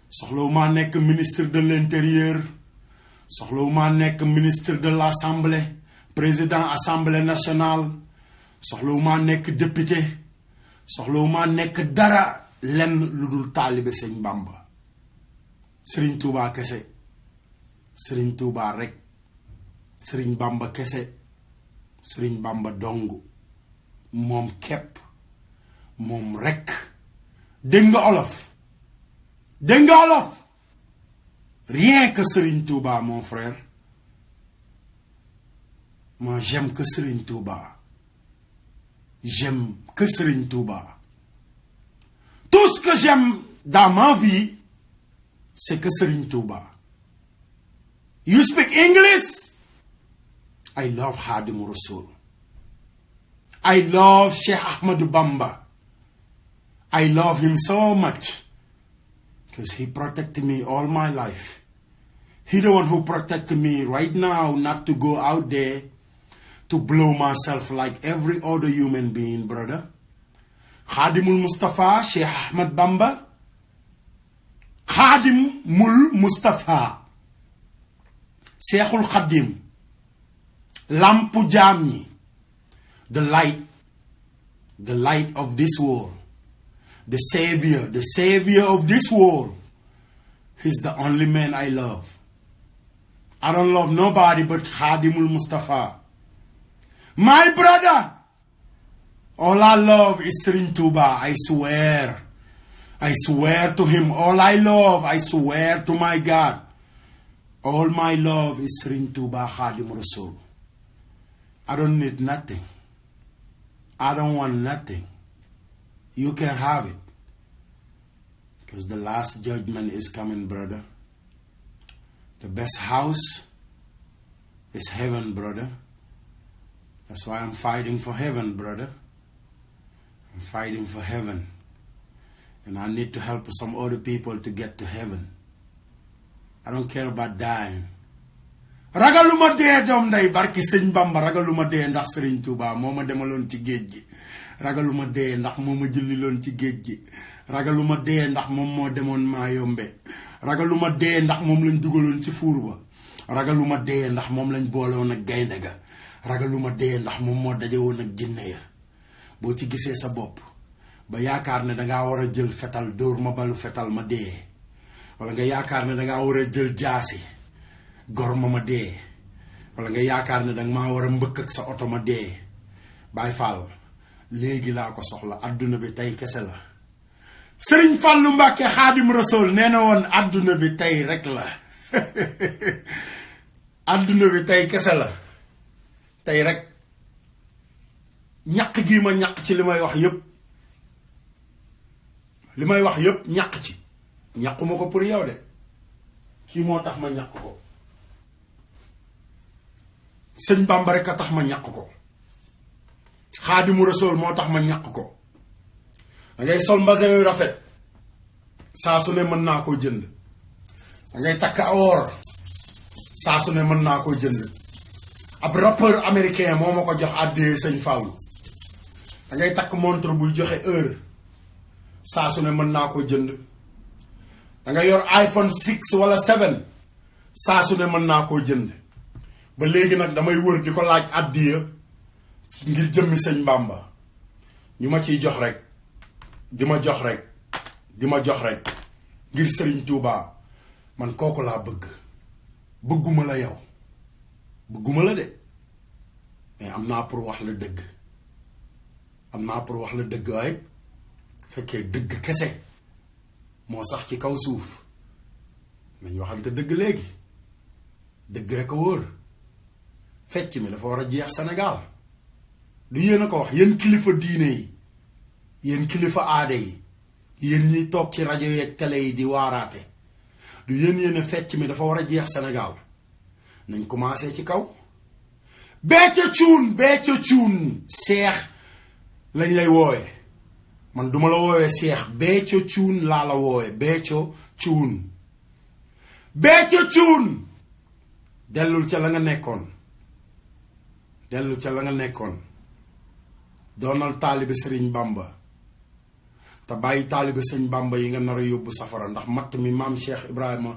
soxlawuma nekk ministre de l'intérieur soxlawuma nekk ministre de l'assemblée président assemblée nationale soxlawuma nekk député soxlawuma nekk dara lenn lu dul taalibe Sëñ Bamba Serigne Touba kese Serigne Touba rek Serigne Bamba kese Serigne Bamba dong moom képp moom rek dégg nga olof dégg nga olof rien que Serigne Touba mon frère moi j'aime que Serigne Touba j'aime que Serigne Touba tout ce que j'aime dans ma vie c'est que Serigne Touba. You speak English? I love Khadim Rasoul. I love Sheikh Ahmadou Bamba. I love him so much because he protected me all my life. He the one who protected me right now not to go out there to blow myself like every other human being, brother. Khadimul Mustafa, Sheikh Ahmad Bamba. Khadimul Mustafa. Sheikhul Khadim. Lampu Jamni. The light of this world. The savior of this world. He's the only man I love. I don't love nobody but Khadimul Mustafa. My brother, all I love is Serigne Touba. I swear to him. All I love, I swear to my God. All my love is Serigne Touba Khadim Rasoul. I don't need nothing. I don't want nothing. You can have it. Because the last judgment is coming, brother. The best house is heaven, brother. That's why I'm fighting for heaven, brother. I'm fighting for heaven. And I need to help some other people to get to heaven. I don't care about dying. Ragaluma dee doom nday barki Sëñ Bamba ragaluma dee ndax Serigne Touba moo ma demaloon ci géej gi. Ragaluma dee ndax moo ma jëliloon ci géej gi. Ragaluma dee ndax moom moo demoon Mayombe. Ragaluma dee ndax moom lañ dugaloon ci fuur ba. Ragaluma dee ndax moom lañ boolewoon ak gaynde ga. Ragaluma dee ndax moom moo dajewoon ak jinne ya. Boo ci gisee sa bopp ba yaakaar ne dangaa war a jël fetal dóor ma balu fetal ma dee. Wala nga yaakaar ne dangaa war a jël jaasi gor ma dee. Wala nga yaakaar ne danga maa war a mbëkk ak sa oto ma dee. Baay Fall léegi laa ko soxla adduna bi tey kese la. Serigne Fallou Mbacké Khadim Rasoul nee na woon adduna bi tey rek la. adduna bi tey kese la. tey rek ñaq gi ma ñaq ci li may wax yépp ñaq ci ñaquma ko pour yow de kii moo tax ma ñaq ko Sëñ Bamba rek a tax ma ñaq ko Xaadimu Rasuul moo tax ma ñaq ko da ngay sol mbasin yu rafet saa su ne mën naa koo jënd da ngay takk or saa su ne mën naa koo jënd ab rappeur américain moo ma ko jox àddee Sëñ Fallou da ngay takk montre buy joxe heure saa su ne mën naa ko jënd da nga yor iPhone 6 wala 7 saa su ne mën naa koo jënd ba léegi nag damay wër di ko laaj àddiya ngir jëmmi Sëñ Bamba ñu ma ciy jox rek di ma jox rek ngir Serigne Touba man kooku laa bëgg bëgguma la yow bëgguma la de mais am naa pour wax la dëgg waaye fekkee dëgg kese moo sax ci kaw suuf nañ waxante dëgg léegi dëgg rek a wóor fecc mi dafa war a jeex Sénégal du yéen a ko wax yéen kilifa diine yi yéen kilifa aada yi yéen ñiy toog ci rajo yeeg télé yi di waaraate du yéen fecc mi dafa war a jeex Sénégal nañ commencé ci kaw Béthio Thioune seex lañ lay woowe man duma la woowe seex Béthio Thioune laa la woowe Béthio Thioune dellul ca la nga nekkoon doonal taalibe Sëriñ Bamba te bàyyi taalibe Sëñ Bamba yi nga nar a yóbbu safara ndax matt mi maam Cheikh Ibrahima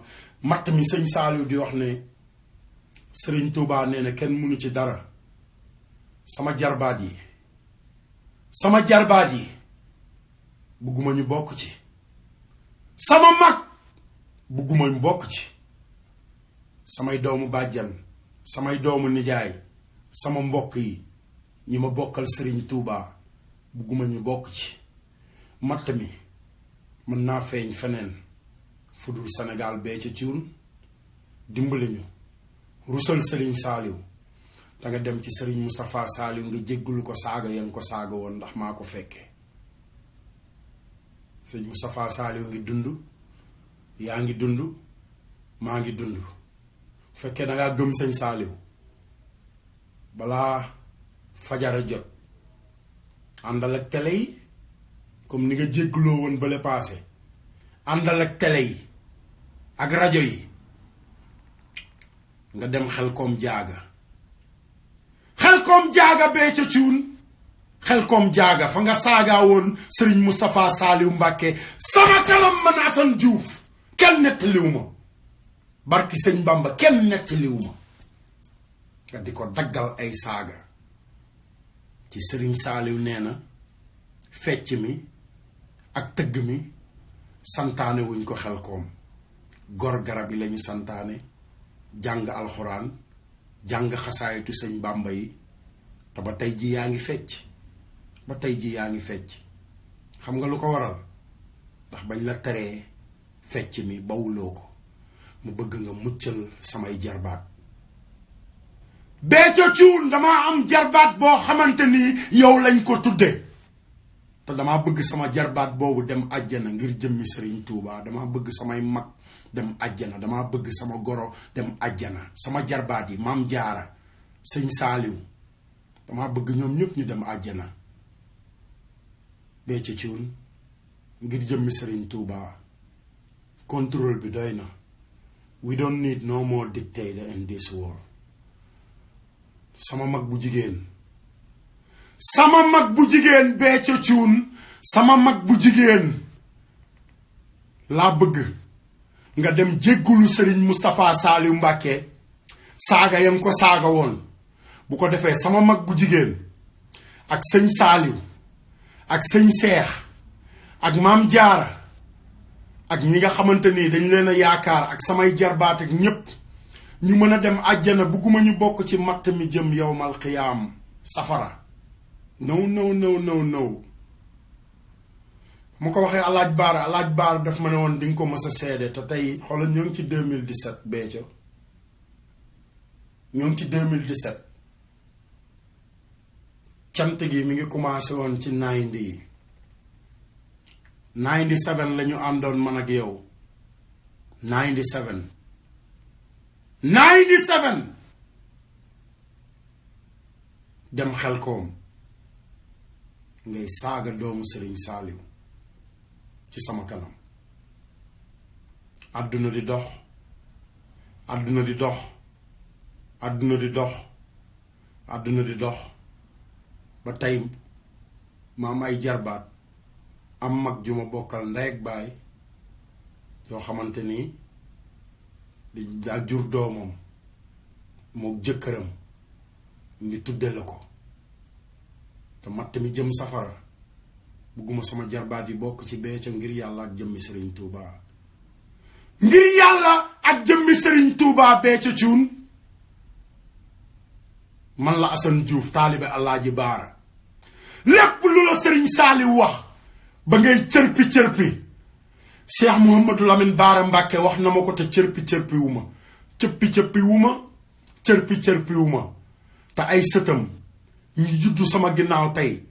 matt mi Sëñ Saaliw di wax ne Sëriñ Tuubaa nee na kenn mënu ci dara sama jarbaat yi bugguma ñu bokk ci sama mag bugguma ñu bokk ci samay doomu bàjjan samay doomu nijaay sama mbokk yi ñi ma bokkal Sëriñ Tuubaa bugguma ñu bokk ci matt mi mën naa feeñ feneen fu dul Sénégal Béthio Thioune dimbali ñu rusal Sëriñ Saaliw da nga dem ci Sëriñ Moustapha Saaliw nga jéggulu ko saaga ya nga ko saaga woon ndax maa ko fekkee Sëriñ Moustapha Saaliw ngi dund yaa ngi dund maa ngi dund fekkee da ngaa gëm Sëñ Saaliw balaa fajara jot àndal ak télé yi comme ni nga jégguloo woon bale paase àndal ak télé yi ak rajo yi nga dem Xelkom jaaga Béthio Thioune Xelkom jaaga fa nga saagaa woon Sëriñ Moustapha Saaliw Mbàkke sama kanam man Assane Diouf kenn nettaliwu ma barki Sëñ Bamba kenn nettaliwu ma nga di ko daggal ay saaga ci Sëriñ Saaliw nee na fecc mi ak tëgg mi santaane wuñ ko Xelkom gor garab yi lañu santaane jàng alxuraan jàng xasaayitu Sëñ Bamba yi te ba tey ji yaa ngi fecc xam nga lu ko waral ndax bañ la teree fecc mi bawuloo ko mu bëgg nga muccal samay jarbaat Béthio Thioune damaa am jarbaat boo xamante ni yow lañ ko tudde te damaa bëgg sama jarbaat boobu dem àjjana ngir jëmmi Sëriñ Tuubaa damaa bëgg samay mag dem àjjana damaa bëgg sama goro dem àjjana sama jarbaat yi Maam Jaara Sëñ Saaliw damaa bëgg ñoom ñëpp ñu dem àjjana Béthio Thioune ngir jëmmi Sëriñ Tuubaa contrôle bi doy na we don't need no more dictator in this world sama mag bu jigéen Béthio Thioune sama mag bu jigéen laa bëgg nga dem jéggulu Sëriñ Moustapha Saaliw Mbàkke saaga yam ko saaga woon bu ko defee sama mag bu jigéen ak Sëñ Saaliw ak Sëñ Seex ak Maam Jaara ak ñi nga xamante ni dañ leen a yaakaar ak samay jarbaat ak ñépp ñu mën a dem àjjana bugguma ñu bokk ci matt mi jëm yowmal xiyaam safara no mu ko waxee alaaj baara daf ma ne woon di nga ko mës a seede te tey xoolal ñoo ngi ci 2017 Béthio ñoo ngi ci 2017 cant gi mi ngi commencé woon ci 90 yi 97 la ñu àndoon man ak yow 97 dem Xelkom ngay saaga doomu Sëriñ Saaliw ci sama kanam àdduna di dox ba tey ma am ay jarbaat am mag ju ma bokkal ndey ak baay yoo xamante ni daa jur doomam moo jëkkëram ngi tudde la ko te matt mi jëm safara bugguma sama jarbaat yi bokk ci Béthio ngir yàlla ak jëmmi Sëriñ Tuubaa Béthio Thioune man la Assane Diouf taalibe Alaaji Baara lépp lu la Sëriñ Saaliw wax ba ngay cërpi Cheikh Mouhamadou Lamine Baara Mbàkke wax na ma ko te cërpi wu ma te ay sëtam ñi juddu sama ginnaaw tey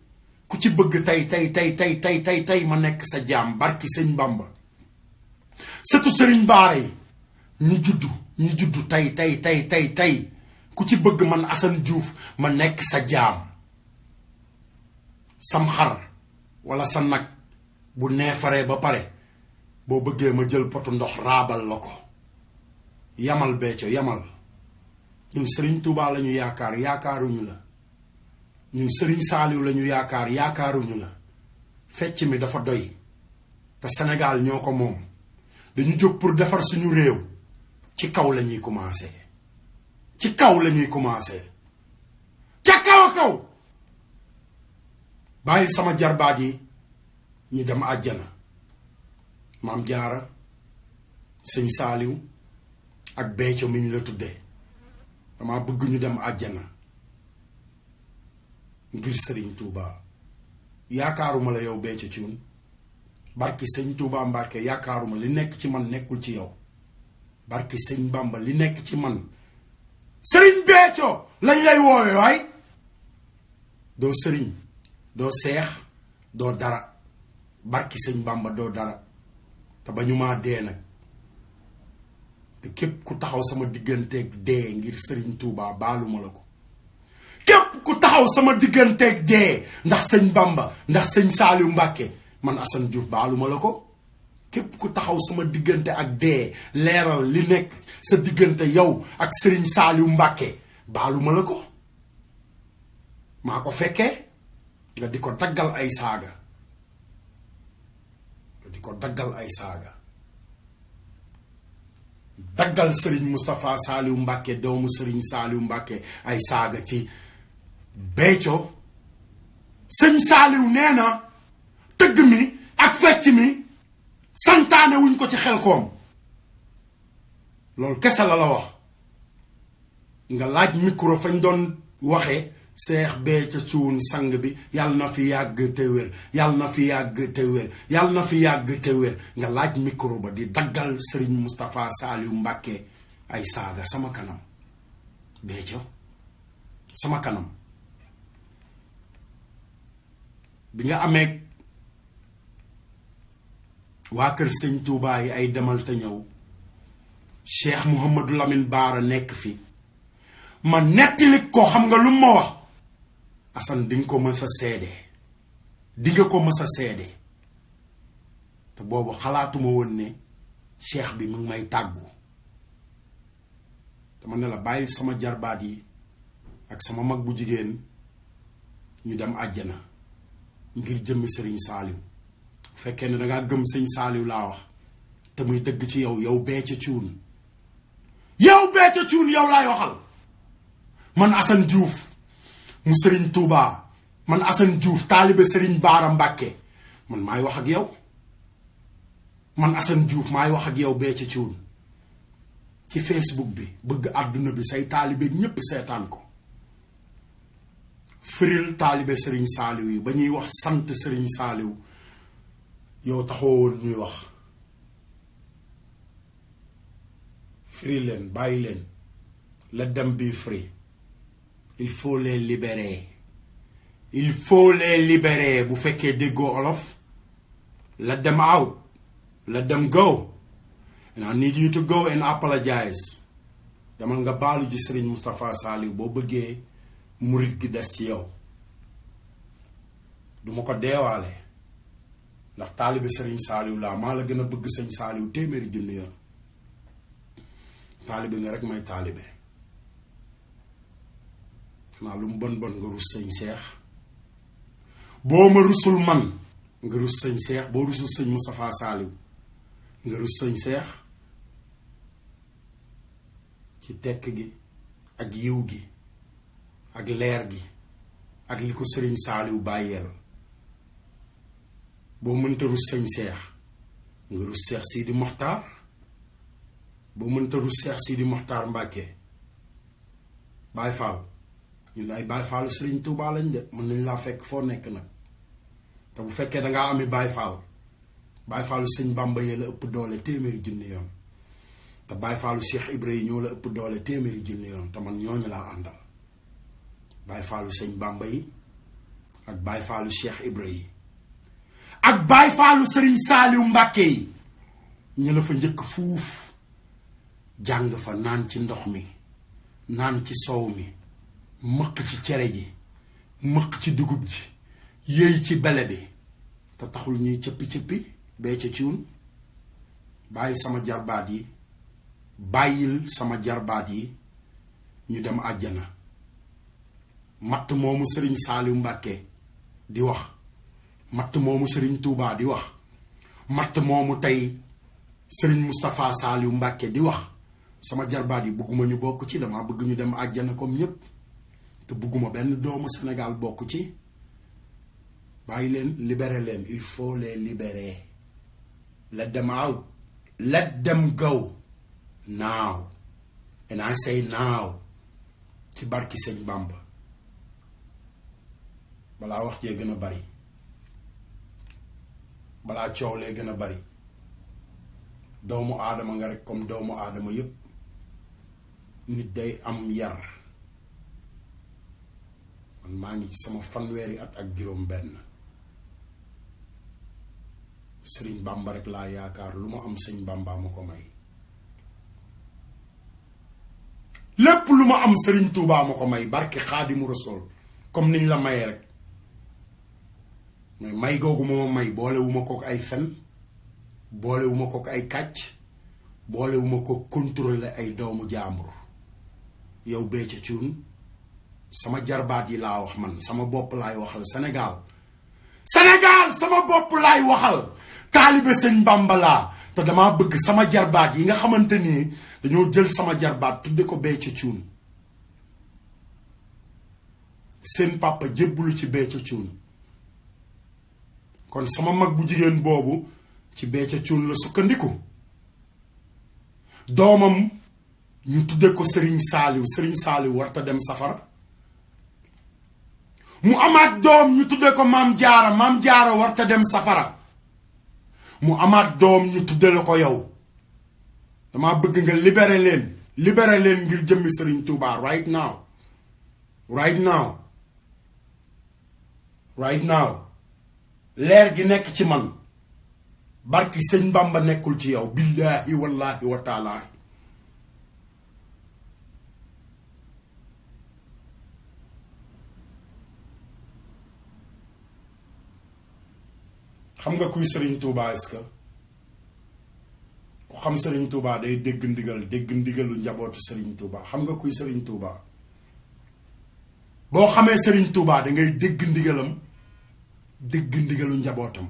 ku ci bëgg tey ma nekk sa jaam barki Sëñ Bamba sëtu Sëriñ Baara yi ñi juddu tey ku ci bëgg man Assane Diouf ma nekk sa jaam sam xar wala sa nag bu neefaree ba pare boo bëggee ma jël potu ndox raabal la ko yamal Béthio yamal ñun Serigne Touba lañu yaakaar yaakaaruñu la ñun Serigne Saliou lañu yaakaar yaakaaruñu la fecc mi dafa doy te Sénégal ñoo ko moom dañu jóg pour defar suñu réew ci kaw lañuy commencé ci kaw lañuy commencé ca kaw a kaw bàyyil sama jarbaat yi ñu dem àjjana Maam Jaara Sëñ Saaliw ak Béthio mi ñu la tuddee dama bëgg ñu dem àjjana ngir Sëriñ Tuuba yaakaaruma la yow Béthio Thioune barki Sëñ Tuuba Mbàkke yaakaaruma li nekk ci man nekkul ci yow barki Sëñ Bàmba li nekk ci man Sëriñ Béthio lañ lay woowe waay doo sëriñ doo seex doo dara barki Sëñ Bàmba doo dara te ba ñu maa dee nag te képp ku taxaw sama digganteeg dee ngir Sëriñ Tuuba baaluma la ko képp ku taxaw sama digganteeg dee ndax Sëñ Bàmba ndax Sëñ Saaliw Mbàkke man Assane Diouf baaluma la ko képp ku taxaw sama diggante ak dee leeral li nekk sa diggante yow ak Sëriñ Saaliw Mbàkke baaluma la ko maa ko fekkee nga di ko daggal ay saaga daggal Sëriñ Moustapha Saaliw Mbàkke doomu Sëriñ Saaliw Mbàkke ay saaga ci Béthio Sëñ Saaliw nee na tëgg mi ak fecc mi santaane wuñ ko ci Xelkom loolu kese la wax nga laaj micro fañ doon waxe Seex Béthio Thioune sang bi yàlla na fi yàgg te wér yàlla na fi yàgg te wér yàlla na fi yàgg te wér nga laaj micro ba di daggal Sëriñ Moustapha Saaliw Mbàkke ay saaga sama kanam Béthio sama kanam bi nga amee waa kër Sëñ Tuubaa yi ay demal te ñëw Cheikh Mouhamadou Lamine Baara nekk fi ma nettali ko xam nga lu ma wax Assane di nga ko mës a seede di nga ko mës a seede te boobu xalaatuma woon ne cheikh bi mu ngi may tàggu dama ne la bàyyil sama jarbaat yi ak sama mag bu jigéen ñu dem àjjana ngir jëmmi Sëriñ Saaliw bu fekkee ne dangaa gëm Sëñ Saaliw laa wax te muy dëgg ci yow Béthio Thioune yow laay waxal man Assane Diouf mu Sëriñ Tuuba man Assane Diouf taalibe Sëriñ Baara Mbàkke man maay wax ak yow man Assane Diouf maay wax ak yow Béthio Thioune ci Facebook bi bëgg àdduna bi say taalibe ñépp seetaan ko firil taalibe Sëriñ Saaliw yi ba ñuy wax sant Sëriñ Saaliw yow taxoo woon ñuy wax free leen bàyyi leen let them be free il faut les libérer bu fekkee déggoo olof let them out let them go and I need you to go and apologize demal nga baalu ji Sëriñ Moustapha Saaliw boo bëggee murit gi des ci yow duma ko deewaale ndax taalibe Sëriñ Saaliw laa maa la gën a bëgg Sëñ Saaliw téeméeri junni yoon taalibe nga rek may taalibe xanaa lu mu bon bon nga rus Sëñ Seex boo ma rusul man nga rus Sëñ Seex boo rusul Sëñ Moustapha Saaliw nga rus Sëñ Seex ci tekk gi ak yiw gi ak leer gi ak li ko Sëriñ Saaliw bàyyeel boo mënta rus Sëñ Seex nga rus Seex Sidi Moxtaar boo mënta rus Seex Sidi Moxtaar Mbàkke Baay Faal ñun ay Baay Faalu Sëriñ Tuubaa lañ de mën nañ laa fekk foo nekk nag te bu fekkee dangaa ami Baay Faal Baay Faalu Sëñ Bàmba yee la ëpp doole téeméeri junni yoon te Baay Faalu Cheikh Ibra yi ñoo la ëpp doole téeméeri junni yoon te man ñooñu laa àndal Baay Faalu Sëñ Bàmba yi ak Baay Faalu Cheikh Ibra yi ak Baay Faalu Sëriñ Saaliw Mbàkke yi ñu la fa njëkk fuuf jàng fa naan ci ndox mi naan ci soow mi mëq ci cere ji mëq ci dugub ji yéey ci bele bi te taxul ñuy cëppi-cëppi Béthio Thioune bàyyil sama jarbaat yi ñu dem àjjana matt moomu Sëriñ Saaliw Mbàkke di wax matt moomu Sëriñ Tuubaa di wax matt moomu tey Sëriñ Moustapha Saaliw Mbàkke di wax sama jarbaat yi bëgguma ñu bokk ci dama bëgg ñu dem àjjana comme ñépp te bëgguma benn doomu Sénégal bokk ci bàyyi leen libérer leen il faut les libérer let them out let them go now and I say now ci barki Sëñ Bamba balaa wax jee gën a bari balaa coow lee gën a bari doomu aadama nga rek comme doomu aadama yépp nit day am yar man maa ngi ci sama fanweeri at ak juróom benn Sëriñ Bamba rek laa yaakaar lu ma am Sëñ Bamba ma ko may lépp lu ma am Sëriñ Tuubaa ma ko may barke Xaadimu Rasuul comme niñ la mayee rek mais may googu ma may boolewuma kook ay fen boolewuma kook ay kàcc boolewuma ko contrôler ay doomu jaambur yow Béthio Thioune sama jarbaat yi laa wax man sama bopp laay waxal Sénégal sama bopp laay waxal taalibe Sëñ Bamba laa te damaa bëgg sama jarbaat yi nga xamante ni dañoo jël sama jarbaat tudde ko Béthio Thioune seen papa jébbalu ci Béthio Thioune kon sama mag bu jigéen boobu ci Béthio Thioune la sukkandiku doomam ñu tudde ko Sëriñ Saaliw warta dem safara mu amaat doom ñu tudde ko Maam Jaara warta dem safara mu amaat doom ñu tudde la ko yow dama bëgg nga libérer leen ngir jëmmi Sëriñ Tuubaa right now leer gi nekk ci man barki Sëñ Bamba nekkul ci yow billaahi wallaahi wa taalaahi xam nga kuy Sëriñ Tuubaa est-ce que ku xam Sëriñ Tuubaa day dégg ndigalu njabootu Sëriñ Tuubaa xam nga kuy Sëriñ Tuubaa boo xamee Sëriñ Tuubaa dangay dégg ndigalu njabootam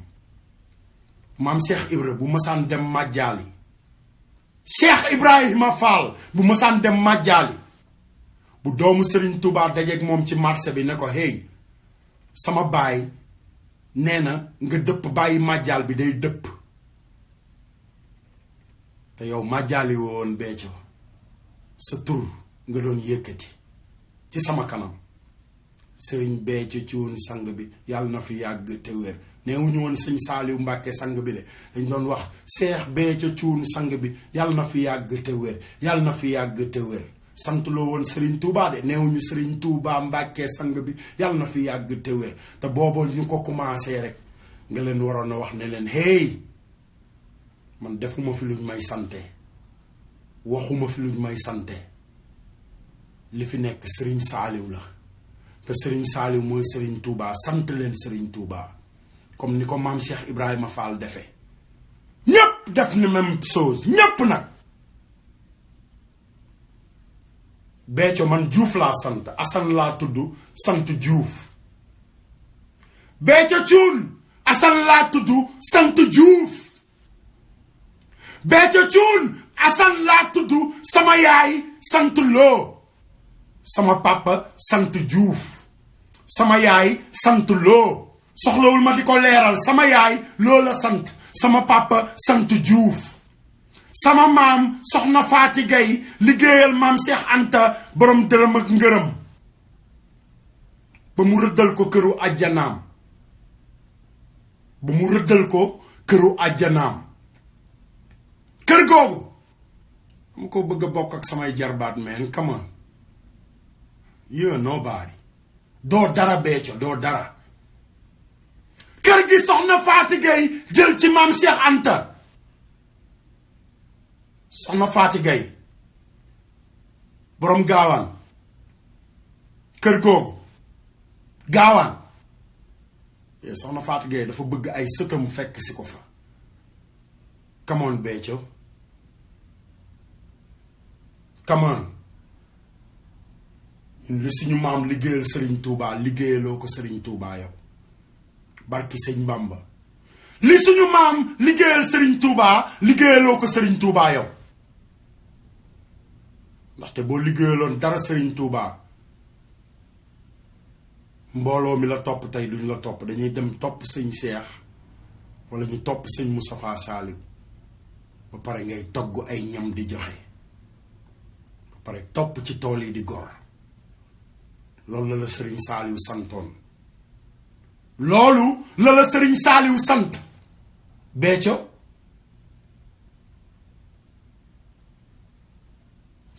maam Cheikh Ibra bu mësaan dem màjjaali Cheikh Ibrahima Fall bu mësaan dem màjjaali bu doomu Sëriñ Tuubaa dajeeg moom ci marché bi ne ko hey sama baay nee na nga dëpp bàyyi màjjaal bi day dëpp te yow màjjaali woon Béthio sa tur nga doon yëkkati ci sama kanam Sëriñ Béthio Thioune sang bi yàlla na fi yàgg te wér neewuñu woon Sëñ Saaliw Mbàkke sang bi de dañ doon wax Seex Béthio Thioune sang bi yàlla na fi yàgg te wér yàlla na fi yàgg te wér sant loo woon Sëriñ Tuubaa de neewuñu Sëriñ Tuubaa Mbàkke sang bi yàlla na fi yàgg te wér te booba ñu ko commencé rek nga leen waroon a wax ne leen hey man defuma fi luñ may sante waxuma fi luñ may sante li fi nekk Sëriñ Saaliw la te Sëriñ Saaliw mooy Sëriñ Tuubaa sant leen Sëriñ Tuubaa comme ni ko maam Cheikh Ibrahima Fall defee ñépp def na même chose ñépp nag Béthio man Diouf laa sant Assane laa tudd sant Diouf Béthio Thioune Assane laa tudd sant Diouf Béthio Thioune Assane laa tudd sama yaay sant Lo sama papa sant Diouf sama yaay sant Lo soxlawul ma di ko leeral sama yaay Lo la sant sama papa sant Diouf sama maam soxna Faati Gay liggéeyal maam Cheikh Anta borom dërëm ak ngërëm ba mu rëddal ko këru àjjanaam kër googu dama ko bëgg a bokk ak samay jarbaat man come on you're nobody doo dara Béthio doo dara kër gi soxna Faati Gay jël ci maam Cheikh Anta soxna Faati Gay borom gaawaan kër googu gaawaan soxna Fatou Gueye dafa bëgg ay sëtam fekk si ko fa come on Béthio come on ñun li suñu maam liggéeyal Serigne Touba liggéeyaloo ko Serigne Touba yow barki sëñ Bamba li suñu maam liggéeyal Serigne Touba liggéeyaloo ko Serigne Touba yow ndaxte boo liggéeyaloon dara Serigne Touba mbooloo mi la topp tey duñ la topp dañuy dem topp sëñ Cheikh wala ñu topp sëñ Moustapha Saliou ba pare ngay togg ay ñam di joxe ba pare topp ci tool yi di gor loolu la Serigne Saliou santoon loolu la Serigne Saliou sant Béthio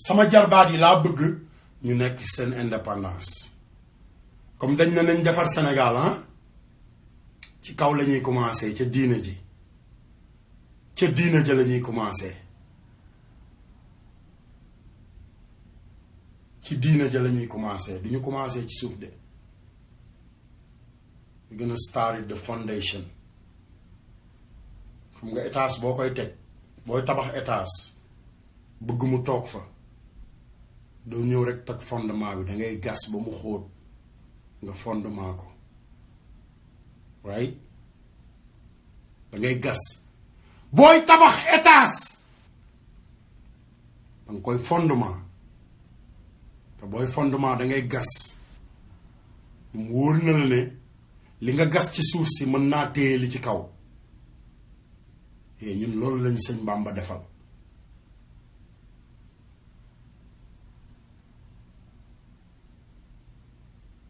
sama jarbaat yi laa bëgg ñu nekk seen indépendance comme dañ ne nañ defar Sénégal ci kaw la ñuy commencé ca diine ji ca diine ji la ñuy commencé ci diine ji la ñuy commencé du ñu commencé ci suuf de ñu gën a start the foundation xam nga étage boo koy teg booy tabax étage bëgg mu toog fa doo ñëw rek teg fondement bi da ngay gas ba mu xóot nga fondement ko right da ngay gas booy tabax étage da nga koy fondement te booy fondement da ngay gas mu wóor na la ne li nga gas ci suuf si mën naa téye li ci kaw ñun loolu lañu sëñ Bamba defal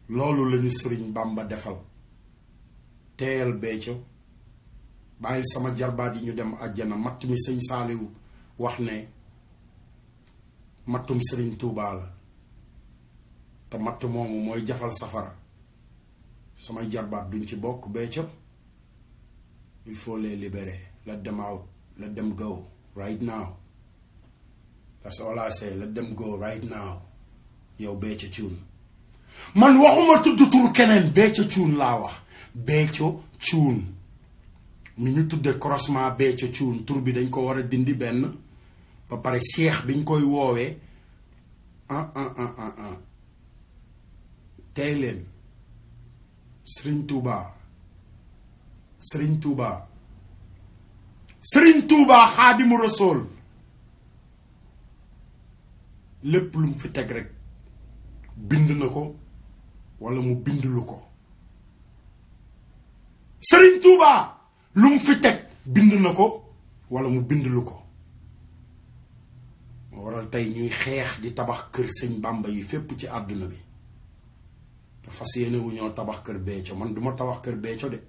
loolu lañu sëriñ Bamba defal teeyal Béthio bàyyil sama jarbaat yi ñu dem àjjana matt mi sëñ Saaliwu wax ne mattum sëriñ Touba la te matt moomu mooy jafal safara samay jarbaat duñ ci bokk Béthio il faut les libérer let them out let them go right now that's all I say let them go right now yow Béthio Thioune man waxuma tudd tur keneen Béthio Thioune laa wax Béthio Thioune mi ñu tudde croisement Béthio Thioune tur bi dañ ko war a dindi benn ba pare seex biñ koy woowee tey leen Serigne Touba Serigne Touba Serigne Touba Xaadimu Rasuul lépp lu mu fi teg rek bind na ko wala mu bind lu ko Serigne Touba lu mu fi teg bind na ko wala mu bind lu ko moo waral tey ñuy xeex di tabax kër sëñ Bamba yi fépp ci àdduna bi te fas yéene wu ñoo tabax kër Béthio man duma tabax kër Béthio de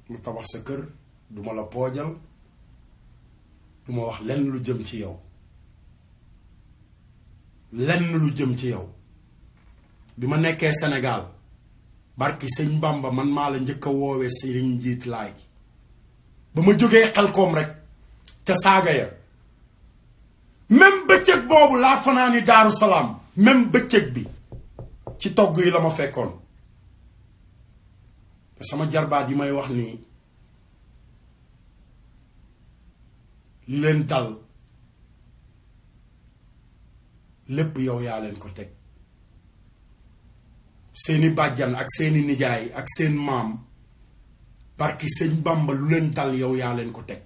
mu tabax sa kër duma la poojal duma wax lenn lu jëm ci yow lenn lu jëm ci yow bi ma nekkee Sénégal barki sëñ Bamba man maa la njëkk a woowee sëriñ njiit laay ba ma jógee Xelkom rek ca saaga ya même bëccëg boobu laa fanaani Daaru Salaam même bëccëg bi ci togg yi la ma fekkoon te sama jarbaat yi may wax nii li leen dal lépp yow yaa leen ko teg seeni bàjjan ak seeni nijaay ak seen maam barki sëñ Bamba lu leen dal yow yaa leen ko teg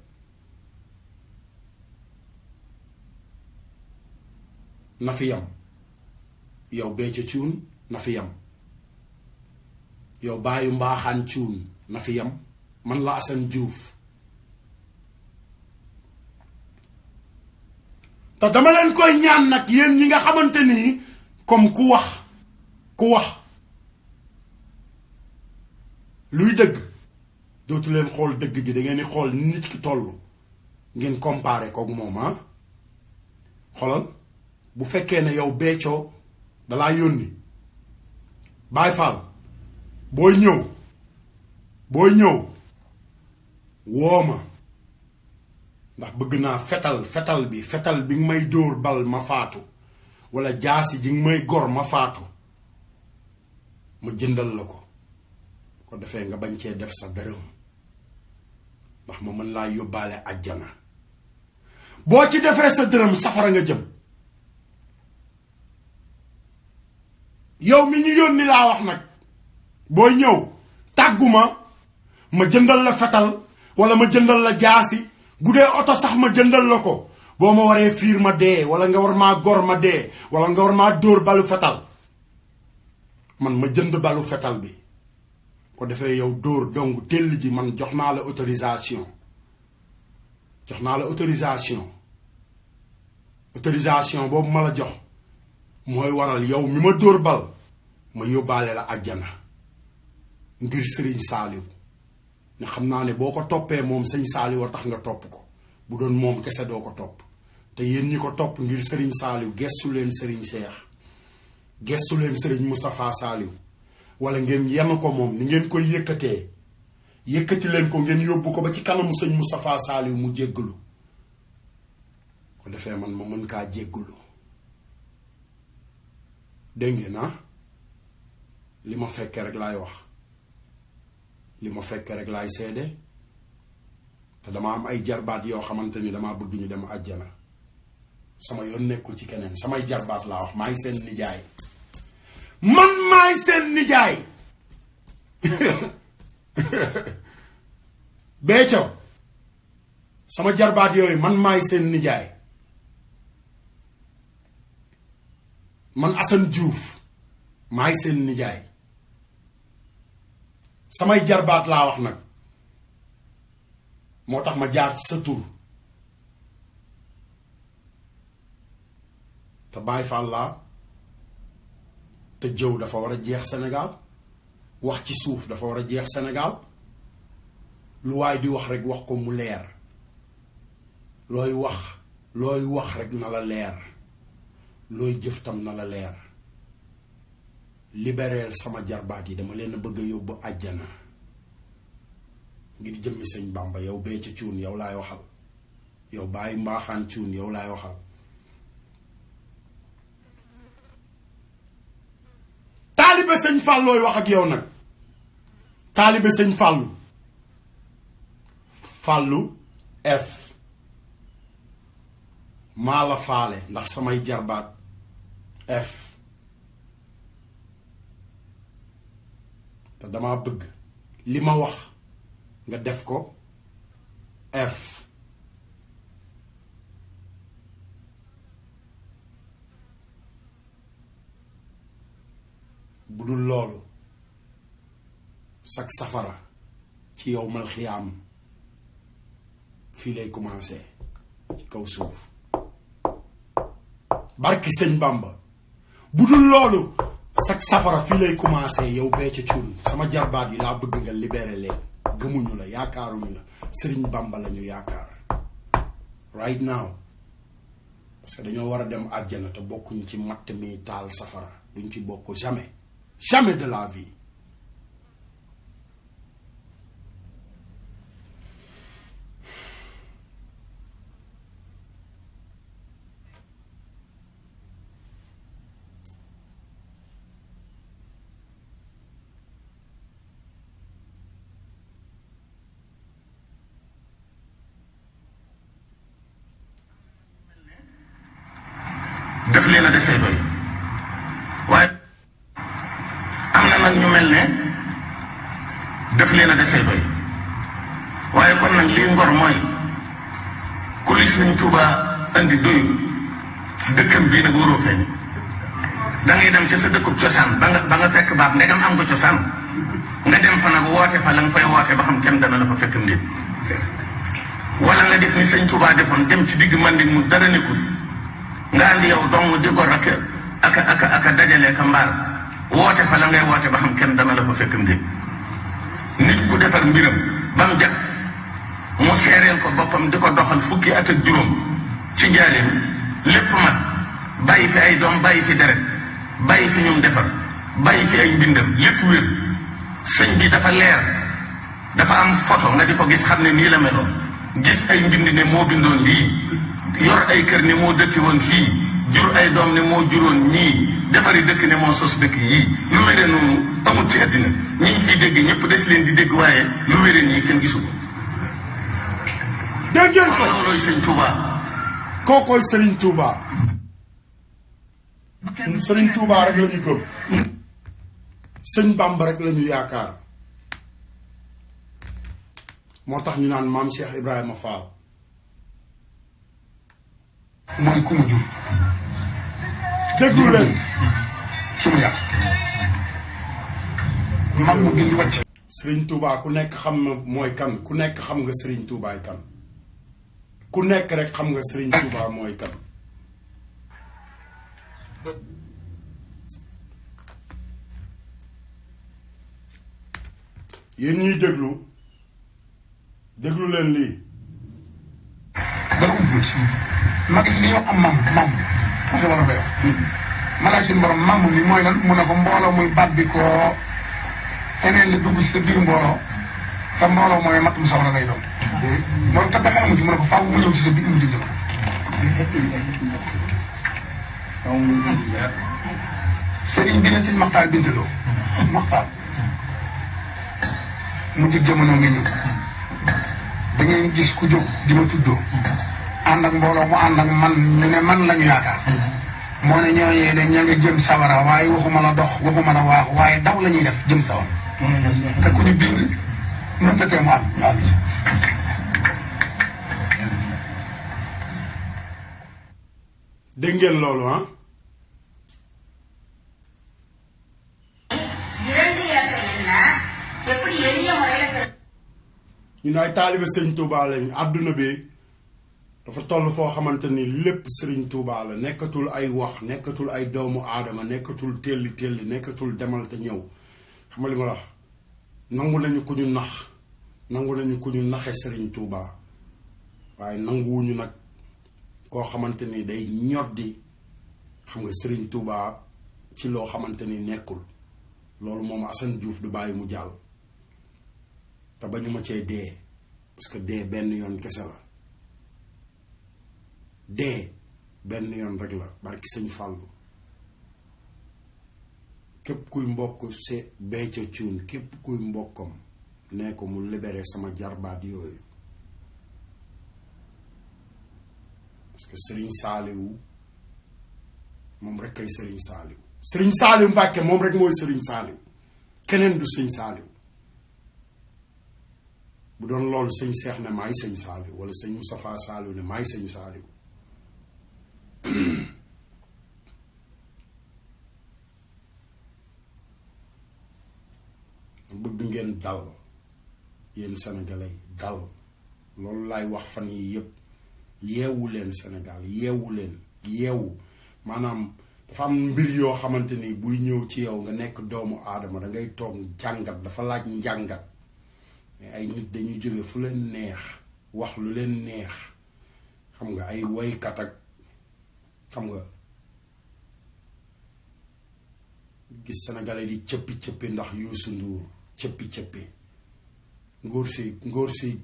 na fi yam yow Béthio Thioune na fi yam yow baayu mbaaxaan Thioune na fi yam man la Assane Diouf te dama leen koy ñaan nag yéen ñi nga xamante nii comme ku wax luy dëgg dootu leen xool dëgg gi da ngeen di xool nit ki toll ngeen comparé kook moom xoolal bu fekkee ne yow Béthio dalaa yónni Baay Faal booy ñëw woo ma ndax bëgg naa fetal bi nga may dóor bal ma faatu wala jaasi ji nga may gor ma faatu ma jëndal la ko defee nga bañ cee def sa dërëm ndax ma mën laa yóbbaale àjjana boo ci defee sa dërëm safara nga jëm yow mi ñu yónni laa wax nag booy ñëw tàgguma ma jëndal la fetal wala ma jëndal la jaasi bu dee oto sax ma jëndal la ko boo ma waree fiir ma dee wala nga war maa gor ma dee wala nga war maa dóor balu fetal man ma jënd balu fetal bi ko defee yow dóor dong tell ji man jox naa la autorisation boobu ma la jox mooy waral yow mi ma dóor bal ma yóbbaale la àjjana ngir Sëriñ Saaliw ne xam naa ne boo ko toppee moom sëñ Saaliw a tax nga topp ko bu doon moom kese doo ko topp te yéen ñi ko topp ngir Sëriñ Saaliw gestu leen Sëriñ Seex gestu leen Sëriñ Moustapha Saaliw wala ngeen yenn ko moom ni ngeen koy yëkkati leen ko ngeen yóbbu ko ba ci kanamu sëñ Moustapha Saaliw mu jéggalu ko defee man ma mën kaa jéggalu dégg ngeen na li ma fekke rek laay wax li ma fekke rek laay seede te dama am ay jarbaat yoo xamante ni dama bëgg ñu dem àjjana sama yoon nekkul ci keneen samay jarbaat laa wax maay seen nijaay man maay seen nijaay Béthio sama jarbaat yooyu man maay seen nijaay man Assane Diouf maay seen nijaay samay jarbaat laa wax nag moo tax ma jaar ci sa tur te Baay Faal laa te jëw dafa war a jeex Sénégal wax ci suuf dafa war a jeex Sénégal lu waay di wax rek wax ko mu leer looy wax rek na la leer looy jëf tam na la leer libérer sama jarbaat yi dama leen a bëgg a yóbbu àjjana ngir jëmmi sëñ Bàmba yow Béthio Thioune yow laay waxal yow Baye Mbaxaan Thioune yow laay waxal taalibe sëñ Fallooy wax ak yow nag taalibe sëñ Fallu F maa la faale ndax samay jarbaat F te dama bëgg li ma wax nga def ko F bu dul loolu sak safara ci yow mal xiyaam fii lay commencé ci kaw suuf barki sëñ Bamba bu dul loolu sak safara fii lay commencé yow Béthio Thioune sama jarbaat yi laa bëgg nga libéré leen gëmuñu la yaakaaruñu la Sëriñ Bamba la ñu yaakaar right now parce que dañoo war a dem àjjana te bokkuñu ci matt mi taal safara duñ ci bokk jamais de la vie def leen a desee doy waaye am na nag ñu mel ne def leen a desee doy waaye kon nag lii ngor mooy ku li Sëriñ Tuubaa andi doyul dëkkam bii nag waroo feeñ da ngay dem ca sa dëkkub cosaan ba nga fekk baab ndegam am nga cosaan nga dem fa nag woote fa la nga fay woote ba xam kenn dana la fa fekkam nit wala nga def ni Sëriñ Tuubaa defoon dem ci digg Manding mu dara nekkul nga andi yow dong di gor aka dajale ka mbaar woote fa la ngay woote ba xam kenn dana la fa fekkam nit nit ku defar mbiram ba mu jag mu seereel ko boppam di ko doxal fukki at ak juróom ci njaareem lépp mat bàyyi fi ay doom bàyyi fi deret bàyyi fi ñum defar bàyyi fi ay mbindam lépp wér sëñ bi dafa leer dafa am photo nga di ko gis xam ne nii la meloon gis ay mbind ne moo bindoon lii yor ay kër ne moo dëkki woon fii jur ay doom ne moo juróon ñii defari dëkk ne moo sos dëkk yii lu wére noonu amul ci àddina ñi ngi fiy dégg ñëpp des leen di dégg waaye lu wére nii kenn gisu ko. dégg ngeen ko loolooy sëñ Touba. kookoy Serigne Touba. Serigne Touba rek la ñu gëm. sëñ Bamba rek la ñu yaakaar. moo tax ñu naan maam Cheikh Ibrahima Fall. mooy ku mu jur. déglu leen. suñu yàq. mag mu bind wàcc. Serigne Touba ku nekk xam na mooy kan ku nekk xam nga Serigne Toubaay kan. ku nekk rek xam nga Serigne Touba mooy kan. yéen ñuy déglu leen lii. dara ubbi ma gis li ñoo am mam parce que war a béy ma laaj suñu borom mam mi mooy lan mu ne ko mbooloo muy baat bi ko keneen la dugg ci sa biir mbooloo te mbooloo mooy matum sawara lay doon loolu te pexe amu ci mu ne ko faaw mu ñëw ci sa biir indi jëm sëriñ bi ne sëñ Maxtaar bintaloo Maxtaar mu jig jamono nga ñëw da ngeen gis ku jóg di ma tuddoo ànd ak mbooloo mu ànd ak man ñu ne man lañu yaakaar moo ne ñooñee ne ña nga jëm sawara waaye waxuma la dox waxuma la waax waaye daw la ñuy def jëm sawara te ku ñu bind mën ta tee mu am ñu àgg si dégg ngeen loolu ah ñu ne ay taalibe sëñ Touba lañ àdduna bi dafa toll foo xamante ni lépp sëriñ Touba la nekkatul ay wax nekkatul ay doomu aadama nekkatul telli nekkatul demal te ñëw xam nga li ma la wax nangu nañu ku ñu nax nangu nañu ku ñu naxe sëriñ Touba waaye nanguwuñu nag koo xamante ni day ñoddi xam nga sëriñ Touba ci loo xamante ni nekkul loolu moom Assane Diouf du bàyyi mu jàll te ba ñu ma cee dee parce que dee benn yoon kese la dee benn yoon rek la barki sëñ Fallou képp kuy mbokk se Béthio Thioune képp kuy mbokkam nee ko mu libéré sama jarbaat yooyu parce que Serigne Saliou moom rek kay Serigne Saliou Mbàkke moom rek mooy Serigne Saliou keneen du sëñ Saliou bu doon loolu sëñ Seex ne maay sëñ Saliou wala sëñ Moustapha Saliou ne maay sëñ Saliou bëgg ngeen dal yéen sénégalais dal loolu laay wax fan yi yëpp yeewu leen Sénégal yeewu maanaam dafa am mbir yoo xamante ni buy ñëw ci yow nga nekk doomu aadama da ngay toog jàngat dafa laaj njàngat mais ay nit dañuy jóge fu leen neex wax lu leen neex xam nga ay woykat ak xam nga gis sénégalais di cëppi ndax Youssou Ndour cëppi ngóor si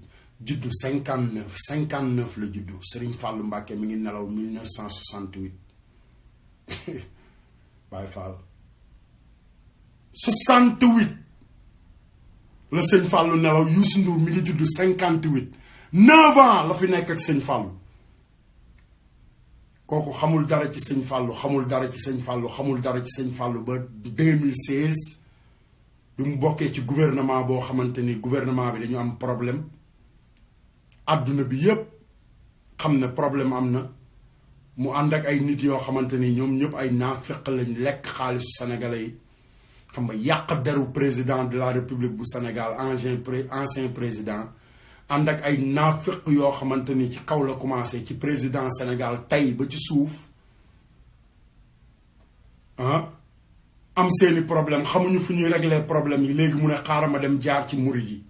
juddu 59 la juddu Serigne Fallou Mbacké mi ngi nelaw 1968 Baye Fall 68 la sëñ Fallou nelaw Youssou Ndour mi ngi juddu 58 9 ans la fi nekk ak sëñ Fallou kooku xamul dara ci sëñ Fallou xamul dara ci sëñ Fallou ba 2016 bi mu bokkee ci gouvernement boo xamante ni gouvernement bi dañu am problème àdduna bi yépp xam ne problème am na mu ànd ak ay nit yoo xamante ni ñoom ñëpp ay naafeq lañ lekk xaalisu sénégalais yi xam nga yàq deru président de la république bu Sénégal ancien président ànd ak ay naafeq yoo xamante ni ci kaw la commencé ci président Sénégal tey ba ci suuf am seeni problème xamuñu fu ñuy régler problème yi léegi mu ne xaaral ma dem jaar ci murid yi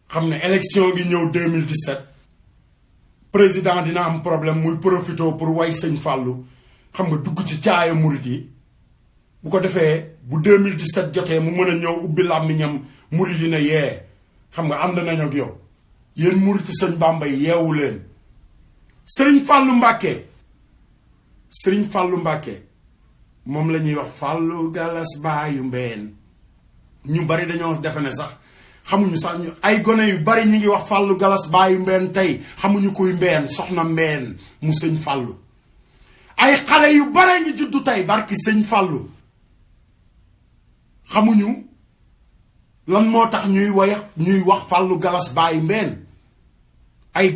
xam ne élection gi ñëw 2017 président dina am problème muy profité pour way sëñ Fallou xam nga dugg ci caaya murid yi bu ko defee bu 2017 jotee mu mën a ñëw ubbi làmmiñam murid yi ne yee xam nga ànd nañ ak yow yéen muriti sëñ Bamba yeewu leen. Sëriñ Fàllu Mbàkke moom la ñuy wax Fàllu Galas Baayu Mbeen ñu bari dañoo defe ne sax xamuñu sax ñu ay gone yu bari ñu ngi wax Fàllu Galas Baayu Mbeen tey xamuñu kuy Mbeen soxna Mbeen mu sëñ Fàllu ay xale yu bare ngi juddu tey barki sëñ Fàllu xamuñu lan moo tax ñuy wax Fàllu Galas Baayu Mbeen ay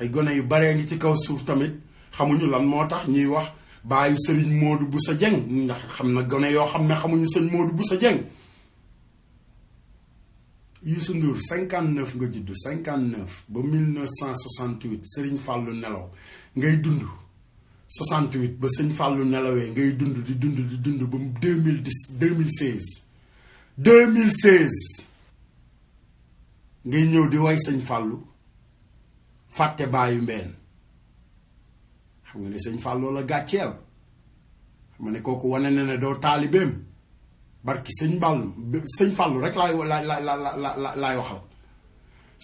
gone yu bare ngi ci kaw suuf tamit xamuñu lan moo tax ñuy wax baayu sëriñ Modou Boussa Dieng ndax xam na gone yoo xam ne xamuñu sëñ Modou Boussa Dieng. Youssou Ndour 59 nga judd 59 ba 1968 sëriñ Fàllu nelaw ngay dund 68 ba sëñ Fàllu nelawee ngay dund di dund ba 2016 ngay ñëw di way sëñ Fàllu fàtte baayu Mbeen xam nga ne sëñ Fàllu la gàcceel xam nga ne kooku wane na ne doo taalibeem barki sëñ Fàllu rek laay waxal.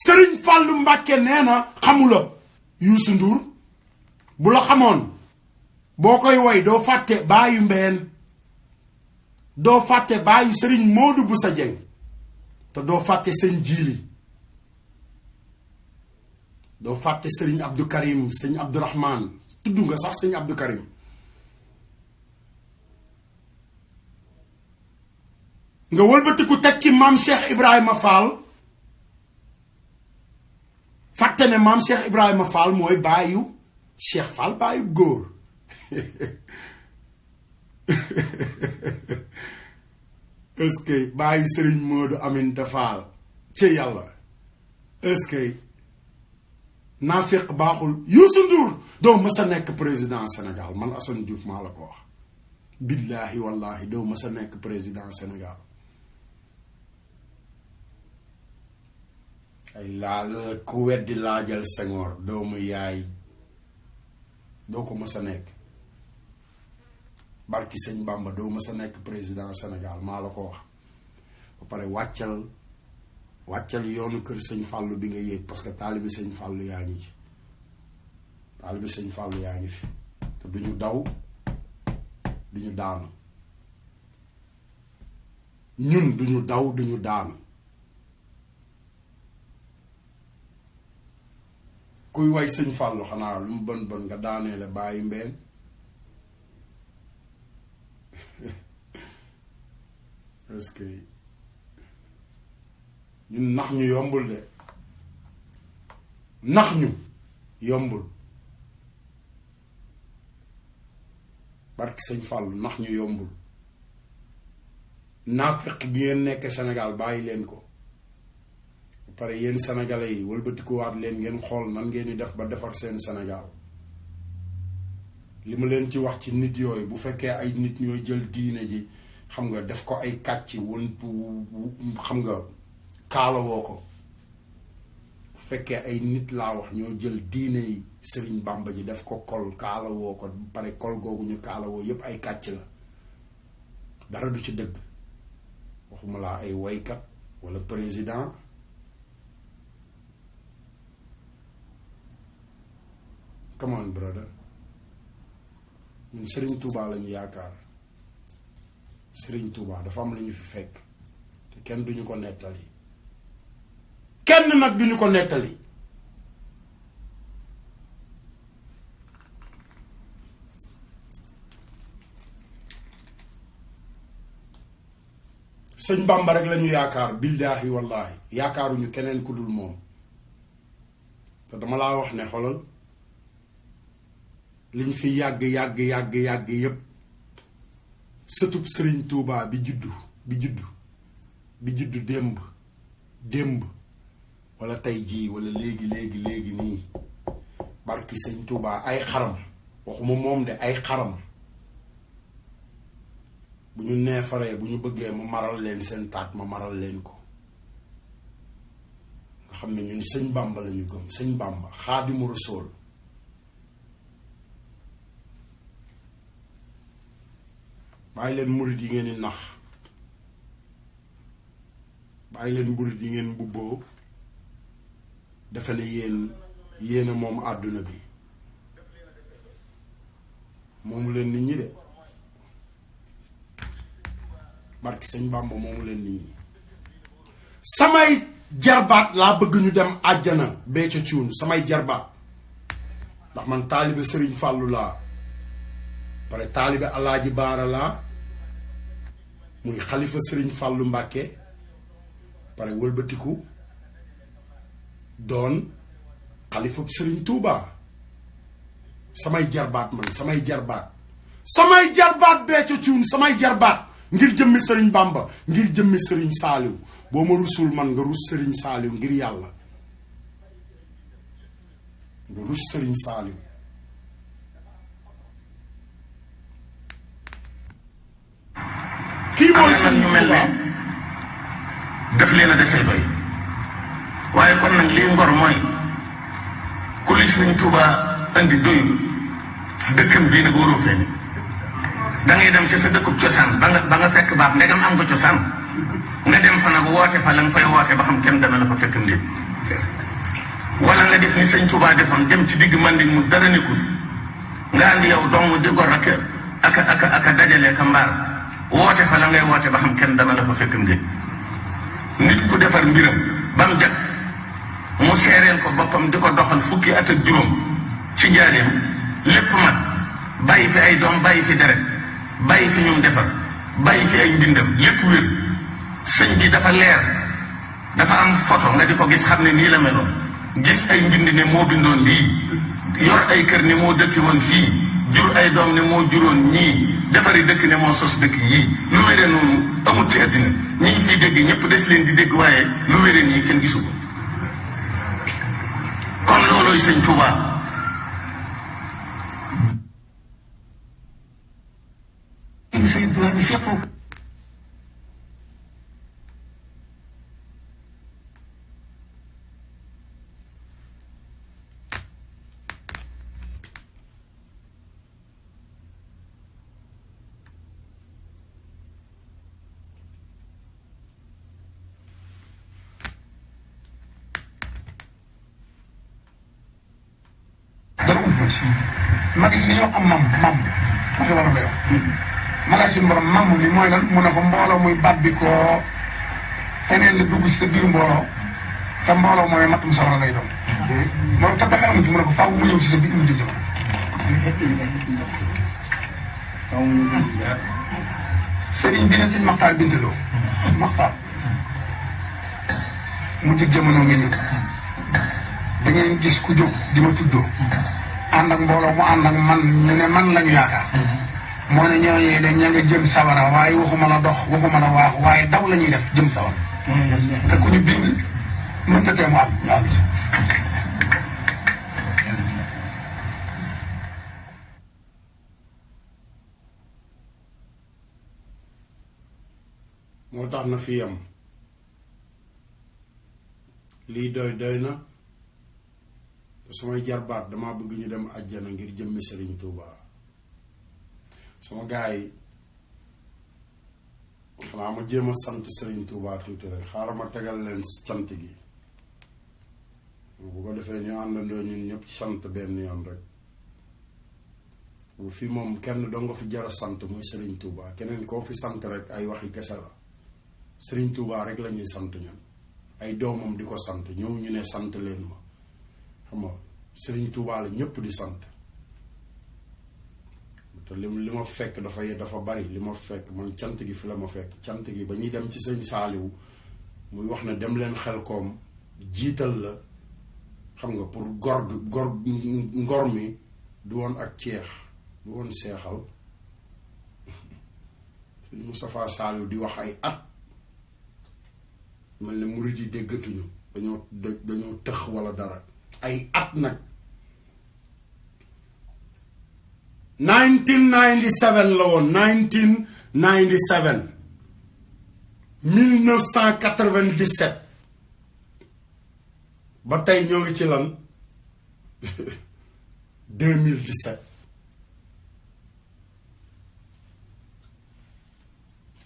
Sëriñ Fàllu Mbàkke nee na xamula Youssou Ndour bu la xamoon boo koy woy doo fàtte baayu Mbeen doo fàtte baayu sëriñ Modou Boussa Dieng te doo fàtte sëñ Jiili doo fàtte sëriñ Abdou Karim sëñ Abdourahman tudd nga sax sëñ Abdou Karim nga wëlbatiku teg ci maam Cheikh Ibrahima Fall fàtte ne maam Cheikh Ibrahima Fall mooy baayu Cheikh Fall baayu góor est-ce que baayu sëriñ Modou Aminta Fall ci yàlla est-ce que naafiq baaxul. Youssou Ndour doo mës a nekk président Sénégal man Assane Diouf maa la ko wax billaahi wallaahi doo mës a nekk président Sénégal ay laal ku weddi laajal Senghor doomu yaay doo ko mës a nekk barki sëñ Bamba doo mës a nekk président Sénégal maa la ko wax ba pare wàccal yoonu kër sëñ Fàllu bi nga yéeg parce que taalibi sëñ Fàllu yaa ngi ci taalibi sëñ Fàllu yaa ngi fi te duñu daw duñu daanu ñun duñu daw duñu daanu kuy way sëñ Fàllu xanaa lu mu bon nga daanee la bàyyi Mbeen parce que ñun nax ñu yombul de nax ñu yombul barki sëñ Fàllu nax ñu yombul naafiq gi ngeen nekk Sénégal bàyyi leen ko ba pare yéen sénégalais yi wëlbatikuwaat leen ngeen xool nan ngeen di def ba defar seen Sénégal li ma leen ci wax ci nit yooyu bu fekkee ay nit ñooy jël diine ji xam nga def ko ay kàcc xam nga kaalawoo ko bu fekkee ay nit laa wax ñoo jël diine yi Sëriñ Bàmba ji def ko kol kaalawoo ko pare kol googu ñu kaalawoo yépp ay kàcc la dara du ci dëgg waxuma laa ay woykat walla président come on brother ñun Sëriñ Tuubaa lañu yaakaar Sëriñ Tuubaa dafa am lañu fi fekk te kenn duñu ko nettali kenn nag duñu ko nettali sëñ Bàmba rek lañu yaakaar billaahi wallaahi yaakaaruñu keneen ku dul moom te dama laa wax ne xolal liñ fi yàgg yépp sëtub Sëriñ Tuubaa bi juddu démb wala tey jii wala léegi nii barki Sëñ Tuubaa ay xaram waxuma moom de ay xaram bu ñu neefaree bu ñu bëggee ma maral leen seen taat ma maral leen ko nga xam ne ñun sëñ Bàmba lañu gëm sëñ Bàmba Xaadimu Rasuul bàyyi leen murit yi ngeen di nax bàyyi leen mburit yi ngeen mbubboo defe ne yéen a moom àdduna bi moomu leen nit ñi de barki sëñ Bàmba moomu leen nit ñi samay jarbaat laa bëgg ñu dem àjjana Béthio Thioune samay jarbaat ndax man taalibe Sëriñ Fàllu laa pare taalibe Alaaji Baara laa muy xalifa Sëriñ Fàllu Mbàkke pare wëlbatiku doon xalifa Sëriñ Tuubaa samay jarbaat man samay jarbaat Béthio Thioune samay jarbaat ngir jëmmi Sëriñ Bàmba ngir jëmmi Sëriñ Saaliw boo ma rusul man nga rus Sëriñ Saaliw ngir yàlla nga rus Sëriñ Saaliw kii mooy nag ñu mel ne daf leen a desee doy waaye kon nag lii ngor mooy ku li Sëriñ Tuubaa andi doyul dëkkam bii nag waroo fee ni da ngay dem ci sa dëkkub cosaan ba nga fekk baax ndegam am nga cosaan nga dem fa nag woote fa la nga fay woote ba xam kenn dana la fa fekk ndéet wala nga def ni Sëñ Tuubaa defoon dem ci digg Manding mu dara nekkul nga andi yow dong di gor aka dajale ka mbaar woote fa la ngay woote ba xam kenn dana la fa fekk ndéet nit ku defar mbiram ba mu jag mu seereel ko boppam di ko doxal fukki at ak juróom ci njaareem lépp mat bàyyi fi ay doom bàyyi fi deret bàyyi fi ñum defar bàyyi fi ay mbindam lépp wér sëñ bi dafa leer dafa am photo nga di ko gis xam ne nii la meloon gis ay mbind ne moo bindoon lii yor ay kër ne moo dëkki woon fii jur ay doom ne moo juróon ñii defari dëkk ne moo sos dëkk yii lu wére noonu amul ci àddina ñi ngi fiy dégg ñëpp des leen di dégg waaye lu wére nii kenn gisu ko kon loolooy Sëñ Tuubaa mag yi li ñoo am mam ma war a lay wax malaay suñu borom mam li mooy lan mu ne ko mbooloo muy bàbbi ko feneen la dugg ci sa biir mbooloo te mbooloo mooy matum sawara lay doon moom te dafa amu ci mu ne ko faaw mu ñëw ci sa biir mu jëjëm sëriñ bi ne sëñ Maxtaar Bintaloo Maxtaar mu jëg jamono nga ñëw da ngeen gis ku jóg di ma tuddoo ànd ak mbooloo mu ànd ak man ñu ne man lañu yaakaar moo ne ñooñee de ña nga jëm sawara waaye waxuma la dox waxuma la waax waaye daw la ñuy def jëm sawara te ku ñu bind mënta tee mu am ñu am si moo tax na fi am lii doy na te samay jarbaat dama bëgg ñu dem àjjana ngir jëmmi Sëriñ Tuubaa sama gaay yi xanaa ma jéem a sant Sëriñ Tuubaa tuuti rek xaaral ma tegal leen cant gi bu ko defee ñu àndandoo ñun ñëpp sant benn yoon rek bu fi moom kenn doo nga fi jara sant muy Sëriñ Tuubaa keneen koo fi sant rek ay waxi kese la Sëriñ Tuubaa rek la ñuy sant ñun ay doomam di ko sant ñëw ñu ne sant leen ma xam nga Sëriñ Tuubaa la ñëpp di sant te li ma fekk dafa bari li ma fekk man cant gi fi la ma fekk cant gi ba ñuy dem ci Sëñ Saaliw muy wax ne dem leen Xelkom jiital la xam nga pour ngor mi du woon ak ceex du woon seexal Sëñ Moustapha Saaliw di wax ay at mel ne murid yi déggatuñu dañoo tëx wala dara ay at nag 1997 la woon 1997 1997 ba tey ñoo ngi ci lan 2017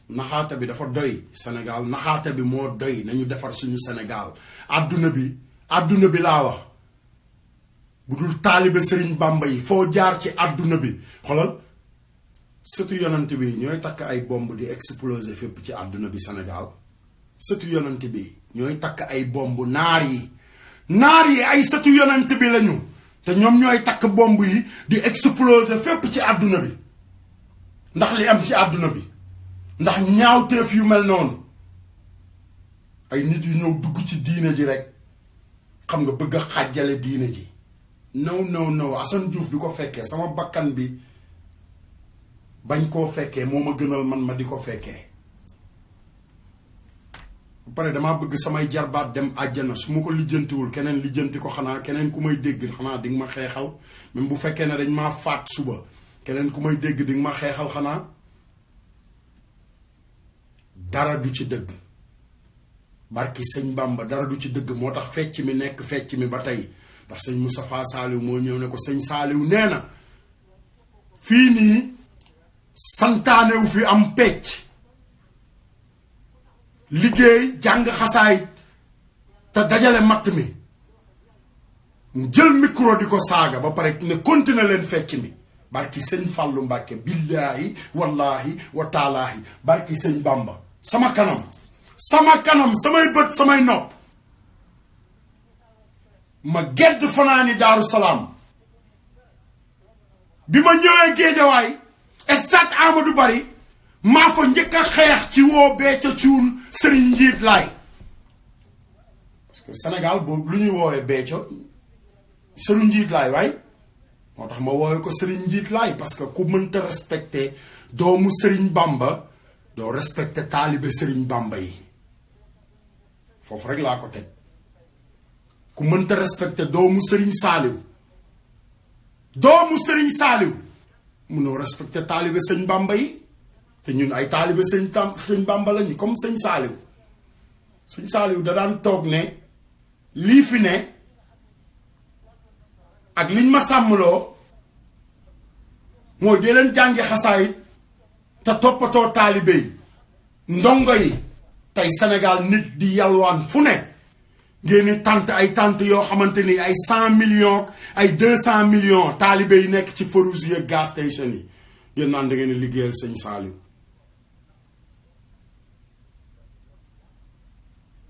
naxaate bi dafa doy Sénégal naxaate bi moo doy nañu defar suñu Sénégal àdduna bi laa wax bu dul taalibe Sëriñ Bàmba yi foo jaar ci àdduna bi xoolal sëtu yonent bi ñooy takk ay bomb di exploser fépp ci àdduna bi Sénégal sëtu yonent bi ñooy takk ay bomb naar yi ay sëtu yonent bi lañu te ñoom ñooy takk bomb yi di exploser fépp ci àdduna bi ndax li am ci àdduna bi ndax ñaawteef yu mel noonu ay nit yu ñëw dugg ci diine ji rek xam nga bëgg a xàjjale diine ji non Assane Diouf di ko fekkee sama bakkan bi bañ koo fekkee moo ma gënal man ma di ko fekkee ba pare damaa bëgg samay jarbaat dem àjjana su ma ko lijjantiwul keneen lijjanti ko xanaa keneen ku may dégg xanaa di nga ma xeexal même bu fekkee ne dañ maa faat suba keneen ku may dégg di nga ma xeexal xanaa dara du ci dëgg barki sëñ Bamba dara du ci dëgg moo tax fecc mi nekk fecc mi ba tey ndax sëñ Moustapha Saliou moo ñëw ne ko sëñ Saliou nee na fii nii santaanewu fi am pecc liggéey jàng xasaay te dajale matt mi mu jël micro di ko saaga ba pare ne continuer leen fecc mi barki sëñ Fallou Mbàkke billaahi wallaahi wa taalaahi barki sëñ Bamba sama kanam samay bët samay nopp ma gedd fanaani Daaru Salaam bi ma ñëwee Géejawaay stade Amadou Barry maa fa njëkk a xeex ci woo Béthio Thioune Serigne Njiit Laay parce que Sénégal boobu lu ñuy woowee Béthio Serigne Njiit Laay waay moo tax ma woowee ko Serigne Njiit Laay parce que ku mënta respecté doomu Serigne Bamba doo respecté taalibe Serigne Bamba yi foofu rek laa ko teg ku mënta respecté doomu Serigne Saliou munoo respecté taalibe Sëñ Bamba yi te ñun ay taalibe Sëñ Bamba lañu comme Sëñ Saliou da daan toog ne lii fi ne ak liñ ma sàmmloo mooy dee leen jàngi xasaayit te toppatoo taalibe yi ndongo yi tey Sénégal nit di yalwaan fu ne ngeen tànt ay tànt yoo xamante ni ay 100 millions ay 200 millions taalibe yi nekk ci Forouz yi gas station yi ngeen naan da ngeen di liggéeyal Sëñ Saliou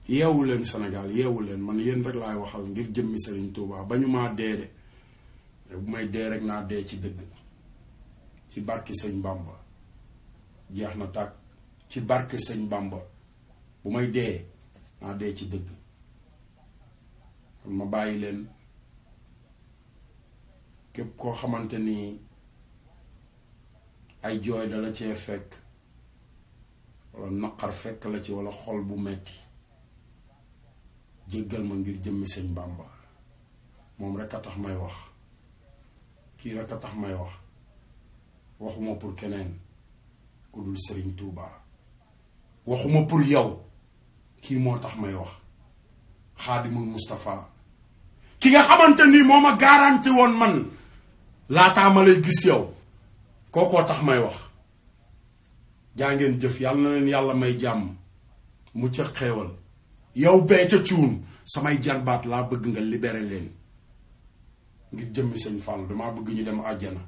yeewu leen Sénégal yeewu leen man yéen rek laay waxal ngir jëmmi Serigne Touba ba ñu maa dee de bu may dee rek naa dee ci dëgg ci barki Sëñ Bamba jeex na tàkk ci barki Sëñ Bamba bu may dee naa dee ci dëgg kon ma bàyyi leen képp koo xamante ni ay jooy dala cee fekk wala naqar fekk la ci wala xol bu metti jéggal ma ngir jëmmi Sëñ Bamba moom rek a tax may wax kii rek a tax may wax waxuma pour keneen ku dul Serigne Touba waxuma pour yow kii moo tax may wax Xaadimul Moustapha ki nga xamante ni moo ma garanti woon man laataa ma lay gis yow kookoo tax may wax jaa ngeen jëf yàlla na leen yàlla may jàmm mu ca xeewal yow Béthio Thioune samay jarbaat laa bëgg nga libéré leen ngir jëmmi Sëñ Fall damaa bëgg ñu dem àjjana